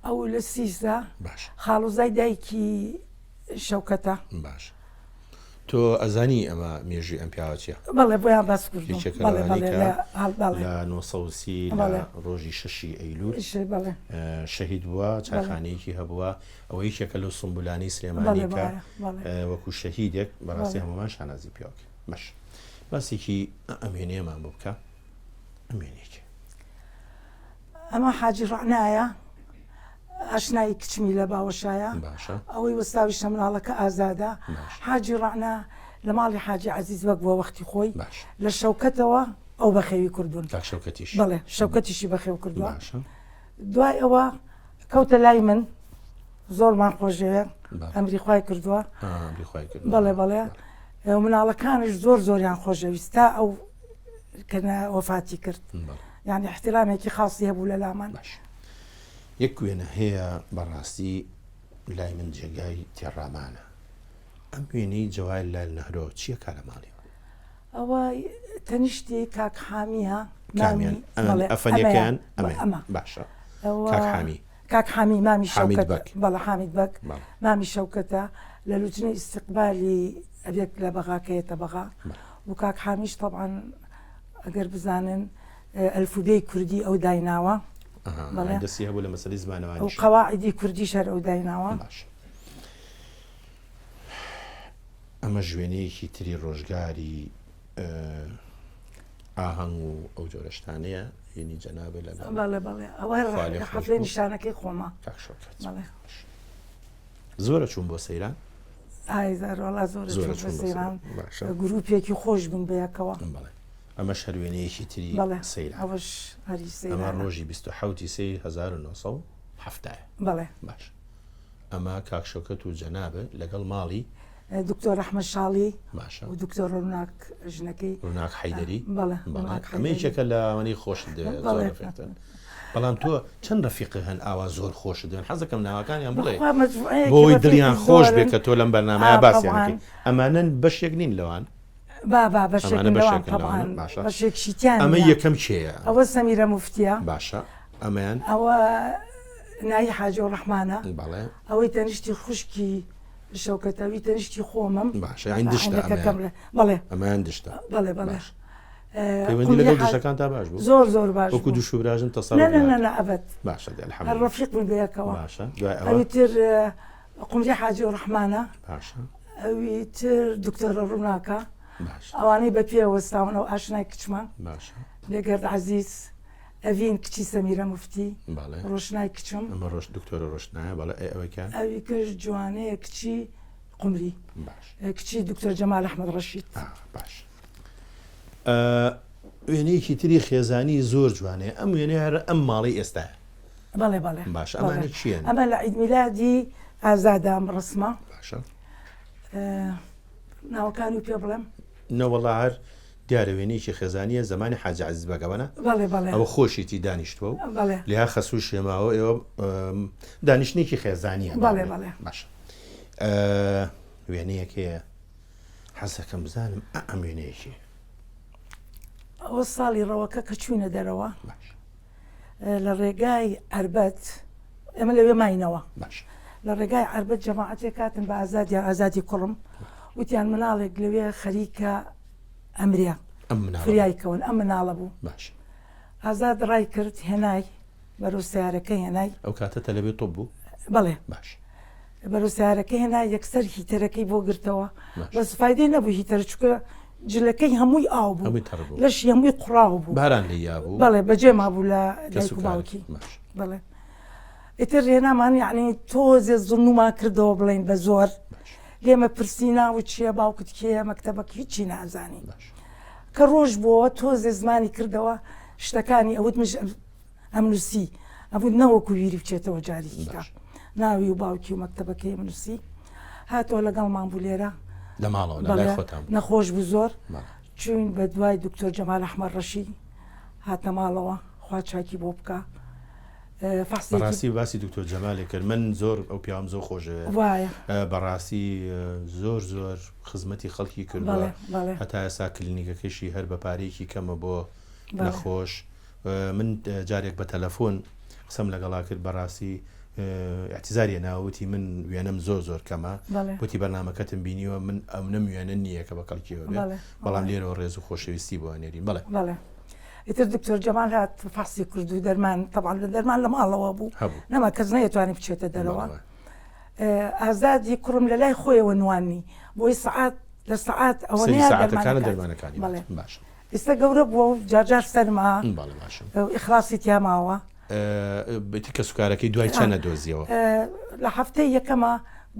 ئەو لە سیسدا باش خاڵوزای دایکی شەوکەتە باش تۆ ئەزانی ئەمە مێژوی ئەم پیاوە چیە بەڵێ بۆیان باس کرد لە 930 لە ڕۆژی 6 ئەیلول شەهید بووە چاخانەیەکی هەبووە ئەوە یەکێکە لەو سمبولانی سلێمانیکە وەکو شەهیدێک بەڕاستی هەمومان شانازی پیاوەکە باش باسێکی ئەمێنەیەمان بۆ بکە ئەمێنێکی ئەمە حاجی ڕعنایە ئاشنایی کچمی لە باوەشایە ئەوەی وەستاوی شەمناڵەکە ئازادە حاجی ڕعنا لە ماڵی حاجی عەزیز وەک بووە وەختی خۆی لە شەوکەتەوە ئەو بەخێوی کردوون بەڵێ شەوکەتیشی بەخێو کردووە دوای ئەوە کەوتە لای من زۆرمان خۆشەوێ ئەمری خوای کردووە بەڵێ بەڵێ مناڵەکانش زۆر زۆریان خۆشەویستا ئەو کەنە وەفاتی کرد یعنی احترامێکی خاصی هەبوو لە لامان یەک وێنە هەیە بەڕاستی لای من جێگای تێڕامانە ئەم وێنەی جەوای لای نەهرۆ چییە کارە ماڵیەوە ئەوە تەنیشتی کاک حامیە ئەفەنەکان ئەمە باشە کاک حامی مامی شەوکەت بەڵە حامید بەک مامی شەوکەتە لە لوتنەی ئیستیقبالی ئەبێک لە بەغاکەیەتە بەغا و کاک حامیش طبعاً ئەگەر بزانن ئەلفوبێی کوردی ئەو دایناوە دەستی هەبوو لە مەسەلەی زمانەوانی و قەواعیدی کوردی شەر ئەو دایناوە ئەمە ژوێنەیەکی تری ڕۆژگاری ئاهەنگ و ئەو جۆرەشتانەیە هێنی جەنابێ لە ئەوە حەفلەی نیشانەکەی خۆمە زۆرە چوون بۆ سەیران ئایزار وڵا زۆر زۆر بە سەیران باشە گروپێکی خۆش بوون بەیەکەوە بەڵێ ئەمە شەروێنەیەکی تری بەڵێ سەیران ئەوەش هەری ئەمە سەیران ڕۆژی 1970 بەڵێ باش ئەمە کاکشەکەت و جەنابە لەگەڵ ماڵی دکتۆر ئەحمەد شاڵی باشە و دکتۆر ڕووناک ژنەکەی ڕووناک حەیدەری بەڵێ ئەمەیەکێکە لە ئەوەی خۆش ڕفێتن بەڵام تۆ چەند ڕەفیقی هەن ئاوا زۆر خۆش دێن حەزەکەم ناوەکانیان بڵێ بۆی دڵیان خۆش بێت کە تۆ لەم بەرنامەیە باسییانکەی ئەمانن بەشێک نین لەوان بەشێکشییان ئەمە یەکەم چێە ئەوە سەمیرە مفتیە باشە ئەمەیان ئەوە نایی حاجۆ ڕەحمانە بەڵێ ئەوەی تەنیشتی خوشکی شەوکەتەوی تەنیشتی خۆمم باشە ئەین دشتە بەڵێ ئەمەیان دشتە بەڵێ بەڵێ پەیوەندی لەگەڵ دشەکان تا باش بوو زۆر زۆر باش وەکو دوو شوبراژن تەسەڕ ئەبەت باشە ڕەفیق بوون بەیەکەوە باشە دوای ئەوی تر قومری حاجۆ ڕەحمانە باشە ئەوی تر دکتۆرە ڕووناکە باشە ئەوانەی بە پێوەستاونەوە ئاشنای کچمان باشە لێگەرد عەزیز ئەڤین کچی سەمیرە مفتی بەڵێ ڕۆشنای کچم ئەمە ڕۆژ دکتۆرە ڕۆشنایە بەڵێ ئەوەکان ئەوی کرد جوانەیە کچی قومری باش کچی دکتۆر جەمال ئەحمەد ڕەشید باش وێنەیەکی تری خێزانی زۆر جوانەیە ئەم وێنەیە هەر ئەم ماڵی ئێستاە بەڵێ بەڵێ باش ئەمانە چیان ئەمە لە عید میلادی ئازادام ڕسمە باشە ناوەکانی و پێ بڵێم نەوەڵا هەر دیارە وێنەیەکی خێزانیە زمانی حاجە عەزیز بەگەوەنە بەڵێ بەڵێ ئەوە خۆشیتی دانیشتووە و بەڵێ لیا خەسوو شێماوە ئێوە دانیشتێکی خێزانیە بەڵێ بەڵێ باش وێنەیەکەیە حەزەکەم بزانم ئەم وێنەیەکی ئەوە ساڵی ڕەوەکە کە چوینە دەرەوە لە ڕێگای ئەربەت ئەمە لەوێ ماینەوە باش لە ڕێگای ئەربەت جەماعەتێک کاتن بە ئازادیان ئازادی کوڕم وتیان مناڵێک لەوێ خەریکە ئەمریا فریایکەون ئەم مناڵە بوو باش ئازاد ڕای کرد هێنای بەرەو سیارەکە هێنای ئەو کاتە تەلەبێ تۆ بوو بەڵێ باش بەرەو سیارەکە هێنای یەکسەر هیتەرەکەی بۆ گرتەوە بەس فایدەی نەبوو هیتەر چکە جلەکەی هەمووی ئاو بوو لەش هەمووی قوڕاو بوو باران لێیا بوو بەڵێ بەجێ مابوو لە دایک و باوکی بەڵێ ئیتر هێنامان یعنی تۆزێ زڵنومان کردەوە بڵێن بە زۆر لێمە پرسینا و چییە باوکت کێیە مەکتەبەک هیچی نازانی کە ڕۆژ بووە تۆزێ زمانی کردەوە شتەکانی ئەوت مش ئەمنووسی ئەبوو نەوەکو ویری بچێتەوە جاریکە ناوی و باوکی و مەکتەبەکەی منووسی هاتەوە لەگەڵمان بوو لێرە لە ماڵەوە لای خۆتان نەخۆش بوو زۆر چوین بە دوای دکتۆر جەمال ئەحمەد ڕەشید هاتە ماڵەوە خوا چاکی بۆ بکە بەڕاستی باسی دکتۆر جەمالێ کرد من زۆر ئەو پیام زۆر خۆشەوە بەڕاستی زۆر زۆر خزمەتی خەڵکی کردووە هەتا ئێستا کلینیکەکەشی هەر بە پارێکی کەمە بۆ نەخۆش من جارێک بە تەلەفۆن قسەم لەگەڵا کرد بەڕاستی اعتیزاریە ناوتی من وێنەم زۆر زۆر کەمە وتی بەرنامەکەتم بینیوە من ئەم نەموێنە نییە کە بە کەڵکیەوە بەڵام لێرەوە ڕێز و خۆشەویستی بۆ نێرین بڵێ ئیتر دکتۆر جەمال هات فاسی کرد و دەرمان طبعا لە دەرمان لە ماڵەوە بوو نەما کەس نەیەتوانێت بچێتە دەرەوە ئازادی کوڕم لە لای خۆیەوە نوانی بۆی سعات لە سعات ئەوە دەرمانەکانی باش ئێستا گەورە بووە و جارجار سەرما ئیخلاسی تیاماوە بەتی کە سوکارەکەی دوای چەنە دۆزیەوە لە هەفتەی یەکەمە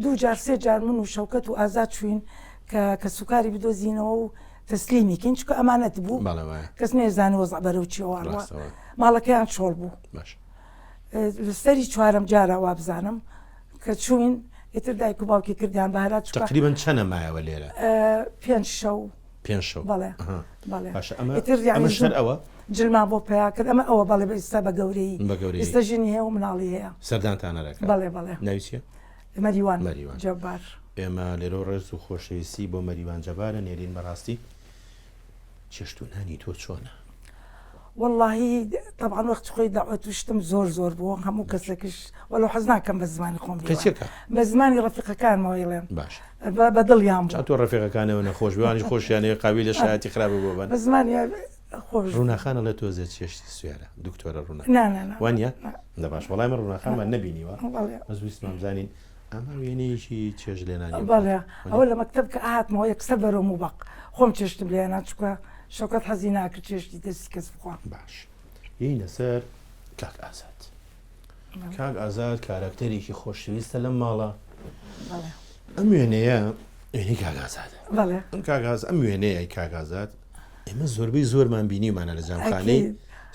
دوو جار سێ جار من و شەوکەت و ئازاد چوین کە سوکاری بدۆزینەوە و تەسلیمی کەین چکە ئەمانەت بوو کەس نێزانانی وەزع بەرەو چیەوە ماڵەکەیان چۆڵ بوو لەسەری چوارەم جارە وا بزانم کە چوین ئیتر دایک و باوکی کردیان بەهرات تقریبا چەنە مایەوە لێرە 5 شەو بەڵێ ئەمەشتر ئەوە جلما بۆ پیا کرد ئەمە ئەوە بەڵێ ئێستا بە گەورەی ئێستا ژنی هەیە و مناڵی هەیە سەردانتانەرەکە بەڵێ بەڵێ ناویچیە مەریوان جەبار ئێمە لێرە ڕێز و خۆشەویستی بۆ مەریوان جەبارە نێرین بەڕاستی چێشتونانی تۆ چۆنە واللهی طبعا وەختی خۆی داوەت وشتم زۆر زۆر بووە هەموو کەسێکش وەلو حەز ناکەم بە زمانی خۆم بە زمانی ڕەفیقەکانمەوە ئێڵێن بە دڵیان تۆ ڕەفیقەکانەوە نەخۆش بوانی خۆشیانەیە قاوی لە شایەتی خراپ بۆ بە زمانی خۆش ڕووناخانە لە تۆزێ چێشتی سوێرە دکتۆرە ڕوونا وانە دەباش وەڵای من ڕووناخانمان نەبینیوە ئەزویستمان بزانین ئەمە وێنەیەکی چێژ لێنانی بەڵێ ئەوە لە مەکتەب کە ئاهاتمەوە یەکسەر بەرەو موبەق خۆم چێشتم لێنان چکە شەوکەت حەزی ناکرد چێشتی دەستی کەس بخوام باش یینە سەر کاک ئازاد کاک ئازاد کارکتەرێکی خۆشەویستە لەم ماڵە ئەم وێنەیە کاگازاتە بەڵێ ئەم کاگاز ئەم وێنەیە کاگازات ئێمە زۆربەی زۆرمان بینیمانە لە جامخانەی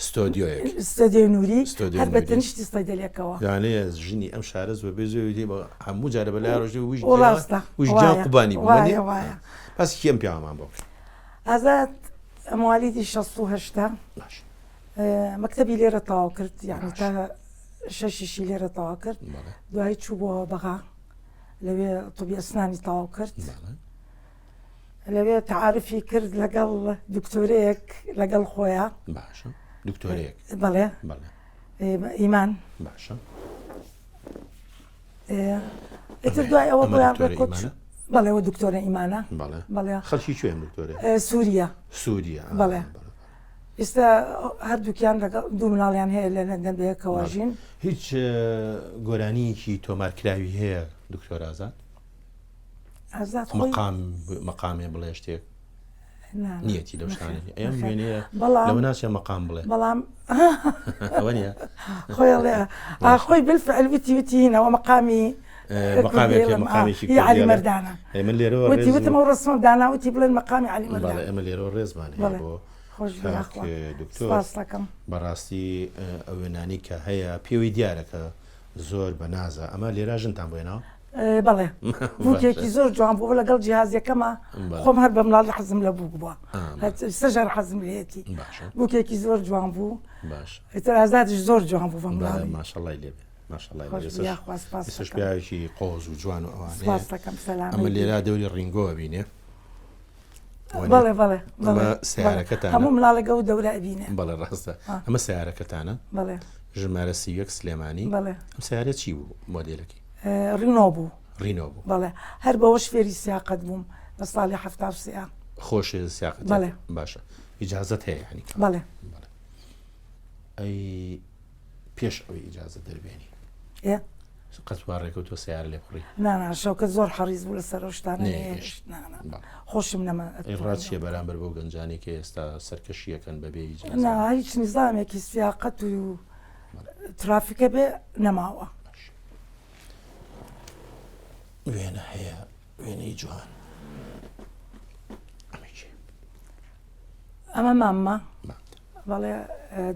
ستۆدیۆیەک ستۆدیۆی نووری ستۆدیۆی هەر بە نووری. تەنیشتی ستۆدیۆیەکەوە یانەیە ژنی ئەم شارە زۆربەی زۆری بە هەموو جارە بە لای ڕۆژێ ڕاستە ویژگیان قوبانی وایە بوو وایە پاسی کێم پیاوەمان بۆ ئازاد موالیدی 16 باش مەکتەبی لێرە تەواو کرد یعنی تا شەشیشی لێرە تەواو کرد بەڵێ دوایی چوو بۆ بەغا لەوێ طبی ئەسنانی تەواو کرد بەڵێ لەوێ تعارفی کرد لەگەڵ دکتۆرەیەک لەگەڵ خۆیان باشە دکتۆرێک بەڵێ بەڵێ ئیمان باشە ئیتر دوای ئەوە بۆیان دکتۆرە ڕێکوت ئیمانە؟ بەڵێەوە دکتۆرە ئیمانە بەڵێ بەڵێ خەڵکی کوێن دکتۆرێ سووریا سووریا بەڵێ. ئێستا هەردووکیان لەگەڵ دوو مناڵیان هەیە لە لەندەن بەیەکەوەژین هیچ گۆرانیەکی تۆمارکراوی هەیە دکتۆر ئازاد ئازاد خۆی مەقامێ بڵێ شتێک نا، نا. نیەتی لەو شتانە ئەم نەخێر. وێنەیە بەڵام- لەوە ناچێ مەقام بڵێ بەڵام ئەوە نیە خۆی بالفعل وتی هینەوە مەقامی مەقامێکی هی علی مەردانە ئێمە لێرەوە وتی وتم ئەو ڕسمم دانا وتی بڵێن مەقامی علی بەڵێ مەردانە ئەمە لێرەوە ڕێزمان هەیە بەڵێ. بۆ خۆش کاک بێخوا دکتۆر سپاس دەکەم بەڕاستی ئەو وێنانی کە هەیە پێوی دیارەکە زۆر بە نازە ئەمە لێرە ژنتان بۆێنەوە بەڵێ بووکێکی زۆر جوان بوو لەگەڵ جیهازیەکەمە خۆم هەر بە مناڵی حەزم لە بوو بووە سەژار حەزم لێتی باشە بووکێکی زۆر جوان بوو باش ئیتر ئازادش زۆر جوان بوو بە مناڵی ماشەڵای لێبێ ماشەڵای خۆش بیاخوا سپاس ئێستش دەکەم پیاوێکی قۆز و جوان و سپاس ئەوانەیە دەکەم ئەمە سەلامەتی لێرا دەوری ڕینگۆوە بینێ بەڵێ بەڵێ ئەمە سیارەکەتانە هەموو مناڵەکە و دەورە ئەبینێ بەڵێ ڕاستە ئەمە سیارەکەتانە بەڵێ ژمارە سیوەک سلێمانی بەڵێ ئەم سیارە چی بوو مۆدێلەکی ڕینۆ بوو ڕینۆ بوو بەڵێ هەر بەوەش فێری سیاقەت بووم بە ساڵی هەفتا سیان خۆش سیاقەت بەڵێ. باشە ئیجازەت هەیە ینی بەڵێ ئەی پێش ئەوەی ئیجازە دەربێنی ئێ قەتوا ڕێکەوت تۆ سیارە لێ بخڕی نانا شەوکە زۆر حەریز بوو لە سەر شتانە خۆشم نەما ڕاتچیە بەرامبەر بۆ گەنجانی کە ئێستا سەرکەشیەکەن بەبێ ئیجازە نا هیچ نظامێکی سیاقەت و ترافیکە بێ نەماوە وێنە هەیە وێنەی جوان ئەمە مامە مات. بەڵێ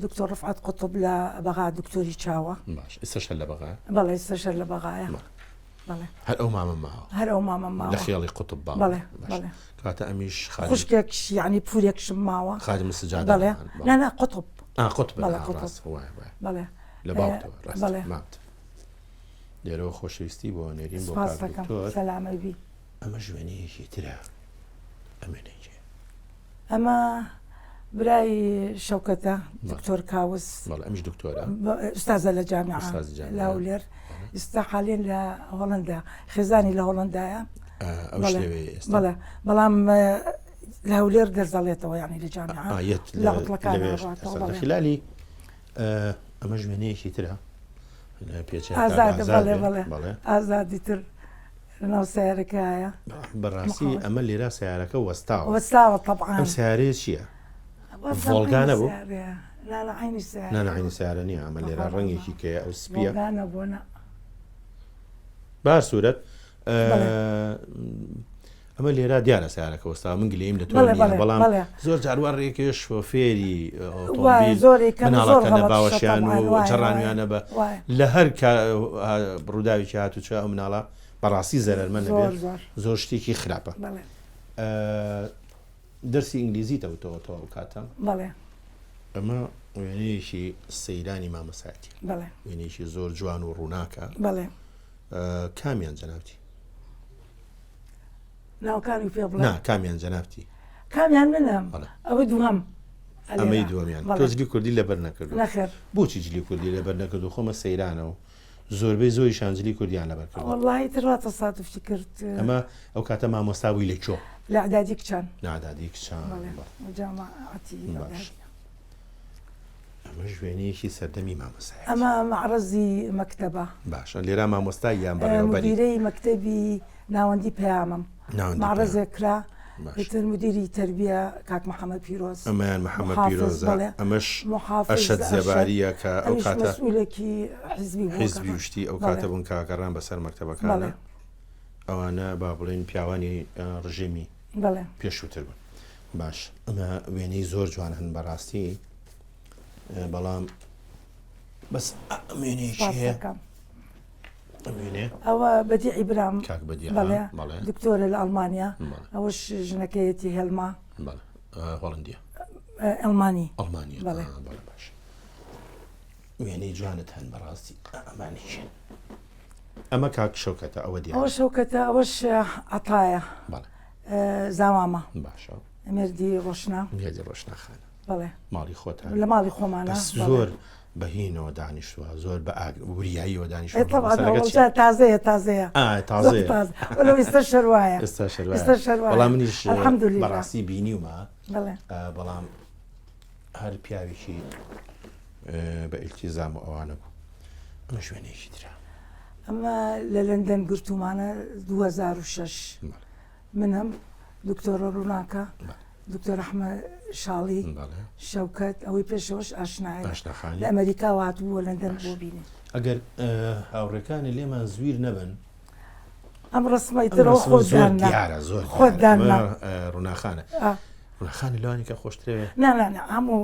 دکتۆر ڕفعەت قوتوب لە بەغا دکتۆری چاوە باش ئێستاشە لە بەغا بەڵێ سەشەر لە بەغایە بەڵێ هەر ئەو مامە ماوە هەر ئەو مامە لە ماوە خێڵی قوتب باوە بەڵێ بەڵێ کاتە ئەمیش خوشکێکش یعنی پورێکشم ماوە خادم سجادە بەڵێ نا قوتب قوتب بەڵێ قوتب بەڵێ بەڵێ لە باوتەوە بەڵێ مات لێرەوە خۆشەویستی بۆ نێرین بۆ سپاس دەکەم کاکتۆر سەلامەی بی ئەمە ژوێنەیەکی ترە ئەمێنێجێ ئەمە برای شەوکەتە دکتۆر کاوس بەڵێ ئەمیش دکتۆرە ئستازە لە جامعە ئوستازی جامعە. لاولێر ئێستا حالێن لە هۆڵندا خێزانی لە هۆڵندایە ئەو شێوەیە ئێستا بەڵێ بەڵام لە هەولێر دەرزەڵێتەوە یعنی لە جامعە لە عوتڵەکان خلالی ئەمە ژوێنەیەکی ترە ئازادە بەڵێ بەڵێ ئازادی تر لەناو سیارەکەیە بەڕاستی ئەمە لێرا سیارەکە وەستاوە وەستاوە طبعا ئەم سیارەیە چییە؟ ڤۆڵگانە بوو؟ نانەعینی سیارە نانەعینی سیارە نییە ئەمە لێرا ڕەنگێکی کەیە ئەو سپیە ڤۆڵگانە بۆنە بار سوورەت ئەمە لێرا دیارە سیارەکە وەستا من گلەیم لە تۆ بەڵام زۆر جاروان ڕێکێ شۆفێری مناڵەکە نە باوەشیان و جەڕانویانە بە لە هەر ڕووداوێکی هاتوچە ئەو مناڵە بەڕاستی زەرمە نەبێت زۆر شتێکی خراپە دەرسی ئینگلیزی تەوتەوە ئەو کاتە بەڵێ ئەمە وێنەیەکی سەیرانی مامەساتی وێنێکی زۆر جوان و ڕووناکە بەڵێ کامیان جەنابتی ناوکانی پێ بڵێ کامیان جەنابتی کامیان منم ئەوە دووەم ئەمەی دووەمیان تۆ جلی کوردی لەبەر نەکردو نەخێر بۆچی جلی کوردی لەبەر نەکردو خۆمە سەیرانە و زۆربەی زۆری شانجلی کوردیان لەبەر کرد وەڵڵاهی تروا تەسادوفی کرد ئەمە ئەو کاتە مامۆستابووی لە کۆ لە عدادی کچان نادادی کچان جامعەتی ئەمە ژوێنەیەکی سەردەمی مامۆستای ئەمە مەعرەزی مەکتەبە باشە لێرا مامۆستای یان بەڕێوەبەری مدیرەی مەکتەبی ناوەندی پەیامم معرەزێک کرا ئیتر مدیری تربیە کاک محەممەد پیرۆز ئەمەیان محەممەد پیرۆزە ئەمەش ئەشەد زەباریە کە ئەو کاتە مەسئولێکی حیزبی حیزبی وشتی ئەو کاتە بوون کاگەڕان بەسەر مەکتەبەکانە ئەوانە با بڵێن پیاوانی ڕژێمی بەڵێ پێشووتر بوون. باش ئەمە وێنەی زۆر جوان هەن بەڕاستی، بەڵام بەس وێنەیەکی هەیە سپاسەکەم. وێنێ ئەوە بەدی ئیبرام کاک بەدیع، بەڵێ بەڵێ. دکتۆرە لە ئەڵمانیا، بەڵێ. ئەوەش ژنەکەیەتی هێلما بەڵێ هۆڵندیە ئەڵمانی ئەڵمانیا بەڵێ. بەڵێ باش وێنەی جوانت هەن بەڕاستی ئەمانێکیان. ئەمە کاک شەوکەتە ئەوە دیار ئەوە شەوکەتە ئەوەش عەتایە بەڵێ زاوامە باشە مێردی ڕۆشنا گەدی ڕۆشناخانە بەڵێ ماڵی خۆتە لە ماڵی خۆمانە بەس زۆر بەهینەوە دانیشتووە زۆر بە وریاییەوە دانیشتووە تازەیە تازەیە تازەیە وەلو ئێستا شەروایە ئێستا ئێستا شەروایە شەروایە بەڵام منیش الحەمدولillah بەڕاستی بینیومە بەڵێ بەڵام هەر پیاوێکی بە ئیلتیزام و ئەوانە بوو. ئەمە شوێنێکی ترە ئەمە لە لەندەن گرتومانە 2006 منم دکتۆرە ڕووناکە دکتۆر ئەحمەد شاڵی بەڵێ شەوکەت ئەوەی پێشەوەش ئاشنایە ئاشناخانی لە ئەمریکا هاتبووە لەندەن بۆ بینێ ئەگەر هاوڕێکانی لێمان زویر نەبن ئەم ڕسمەیترەوە خۆداننا دیارە زۆر خۆداننا ڕووناخانە ڕووناخانی لەوانی کە خۆشترەوێ نانە هەموو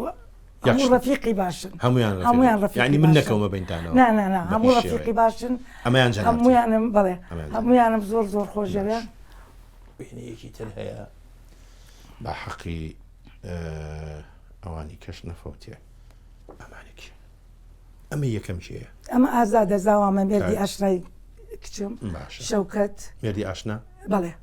ڕەفیقی باشن هەمویان ڕەفیقی یعنی من باشن. نەکەومە بینتانەوە نانە هەموو ڕەفیقی باشن ئەمەیان جەنابەتی. هەمویانم بڵێ ئەمەیان هەمویانم زۆر زۆر خۆشەوێ وێنەیەکی تر هەیە بە حەقی ئەوانی کەش نەفەوتێ ئەمانێکی ئەمە یەکەم کێیە ئەمە ئازادە زاوامە مێردی ئاشنای کچم باشە شەوکەت مێردی ئاشنا بەڵێ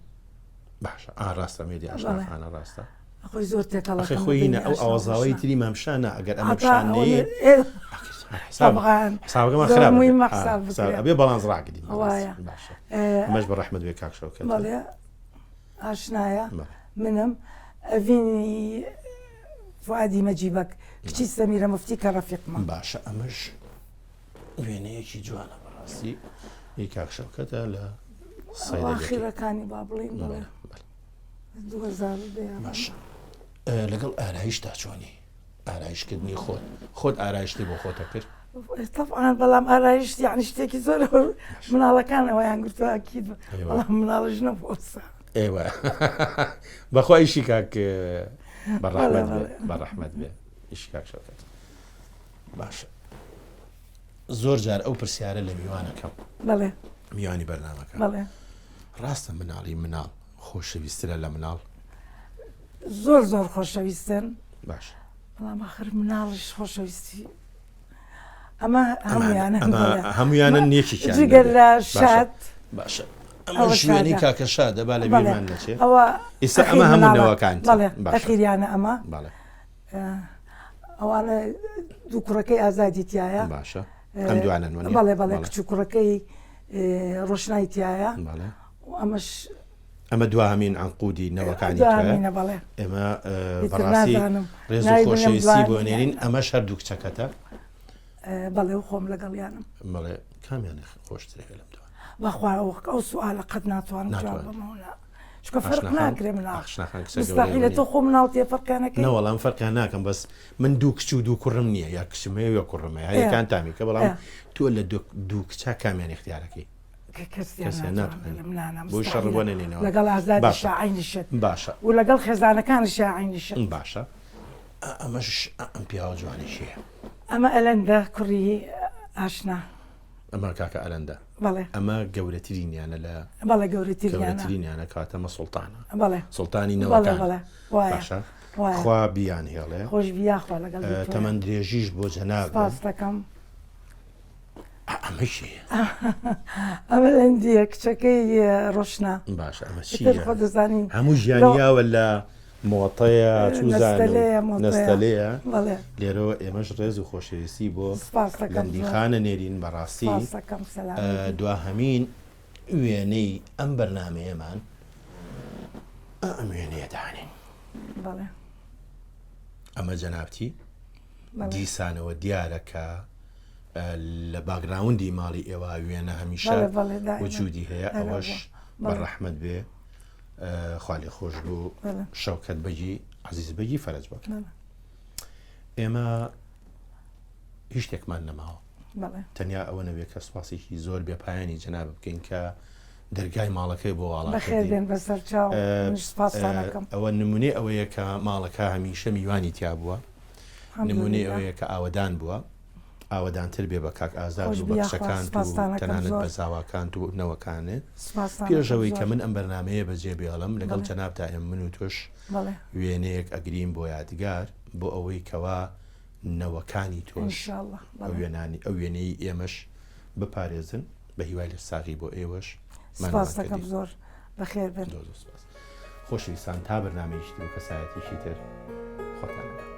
باشە ڕاستە مێردی ئاشناخانە ڕاستە خۆی زۆر تێکەڵە خۆینە ئەو ئاوازاوی تری مامشانە ئەگەر ئەمە شانەیە حسابەکەمە خراپ ئەبێ بەڵانس ڕاگرین باشە ئەمەش بە ڕەحمەت بێ کاک شەوکەت بەڵێ ئاشنایە منم ئەڤینی فوادی مەجیبەک کچی سەمیرە مفتی کە ڕەفیقمە باشە ئەمەش وێنەیەکی جوانە بەڕاستی هی کاک شەوکەتە لە ئاخیرەکانی با بڵین بڵێ 2000 باشە لەگەڵ ئارایشتا چۆنی ئارایشکردنی خۆت ئارایشتی بۆ خۆتە کرد طبعا بەڵام ئارایشت یعنی شتێکی زۆر مناڵەکانەوە یان گرتوواکیت بەڵام مناڵش نەبۆسە ئێوە بەخوا ئیشی کاک بەڕەحمەت بێ ئیشی کاک شەوکەت باشە زۆر جار ئەو پرسیارە لە میوانەکەم بەڵێ میوانی بەرنامەکە بەڵێ ڕاستە مناڵ خۆشەویسترە لە مناڵ زۆر زۆر خۆشەویستن باش بەڵام آخر مناڵش خۆشەویستی ئەمە هەمویانە نیەکێکیان جگەر لە شاد باشە ئەمە شوێنی کاکە شادە با لە بیرمان نەچێت ئەوە ئێستا ئەمە هەموو نەوەکان بەڵێ ئەخیریانە ئەمە بەڵێ ئەوانە دوو کوڕەکەی ئازادی تایە باشە ئەم دوانن بەڵێ بەڵێ کچ و کوڕەکەی ڕۆشنای تایە بەڵێ ئەمەش ئەمە دوامین عەنقودی نەوەکانی بەڵێ ئێمە بەڕاستی ڕێز و خۆشەویستی بۆ نێرین ئەمە شەر دوو کچەکەتە بەڵێ و خۆم لەگەڵیانم بەڵێ کامیان خۆشترە لەم دوان بەخوا ئەو سوالە قەت ناتوانم جواب بمەوە چکە فەرق ناکرێ مناڵ مستحیلە تۆ خۆ مناڵ تێ فەرقیانەکەی نەوەڵام فەرقیان ناکەم بەس من دوو کچ و دوو کوڕم نییە یا کچمەیە یا کوڕمە هەیەکان تامیکە بەڵام تۆ لە دوو کچا کامیان اختیارەکەی بۆ شەڕ بۆ نێنینەوە لەگەڵ ئازادی شاعینیشت باشە و لەگەڵ خێزانەکانی شاعینیشت باشە ئەمەش ئەم پیاوە جوانیشیە ئەمە ئەلەندە کوڕی ئاشنا ئەمە کاکە ئەلەندە بەڵێ ئەمە گەورەترینیانە لە بەڵێ گەورەترینیانە کاتەمە سوڵتانە بەڵێ سوڵتانی نەوەکان باشە خوا بیان هێڵێ خۆش بیاخوا لەگەڵ تەمەند درێژیش بۆ جەناب سپاس دەکەم ئەمەشی ئەمە لەندیە کچەکەی ڕۆشنا باشە ئەمە خۆ دەزانین هەموو ژیانیاوە لە مۆتەیە نەستەلەیە لێرەوە ئێمەش ڕێز و خۆشەویستی بۆ لەندیخانە نێرین بەڕاستی دواهەمین وێنەی ئەم بەرنامەیەمان ئەم وێنەیە دانین ئەمە جەنابتی دیسانەوە دیارە کە لە باگراوندی ماڵی ئێوە وێنە هەمیشە وجودی هەیە ئەوەش بەڕەحمەت بێ خالی خۆش بوو شەوکەت بەجی عزیز بەجی فەرج بکە ئێمە هیچ شتێکمان نەماوە تەنیا ئەوە نەبێت کە سوپاسێکی زۆر بێپایانی جەناب بکەین کە دەرگای ماڵەکەی بۆ بەخێر بێن بەسەر چاو منش سپاسان دەکەم. ئەوە نمونێ ئەوەیە کە ماڵەکە هەمیشە میوانی تیا بووە، نمونێ ئەوەیە کە ئاوەدان بووە، ئاوەدانتر بێ بە کاک ئازاد و بەخشەکان و تەنانەت بە زاواکان و نەوەکانێت. پێشەوەی کە من ئەم بەرنمەیە بەجێ بێڵم لەگەڵ جەنابتا ئێم من و توش وێنەیەک ئەگرین بۆ یادگار بۆ ئەوەی کەوا نەوەکانی تۆش ئەو وێنەی ئێمەش بپارێزن بە هیوای لە ساغی بۆ ئێوەش. سپاس دەکەم زۆر بەخێر بن. خۆشەویستان تا بەرنامەیەشتی و کەسایەتیشی تر خۆتان.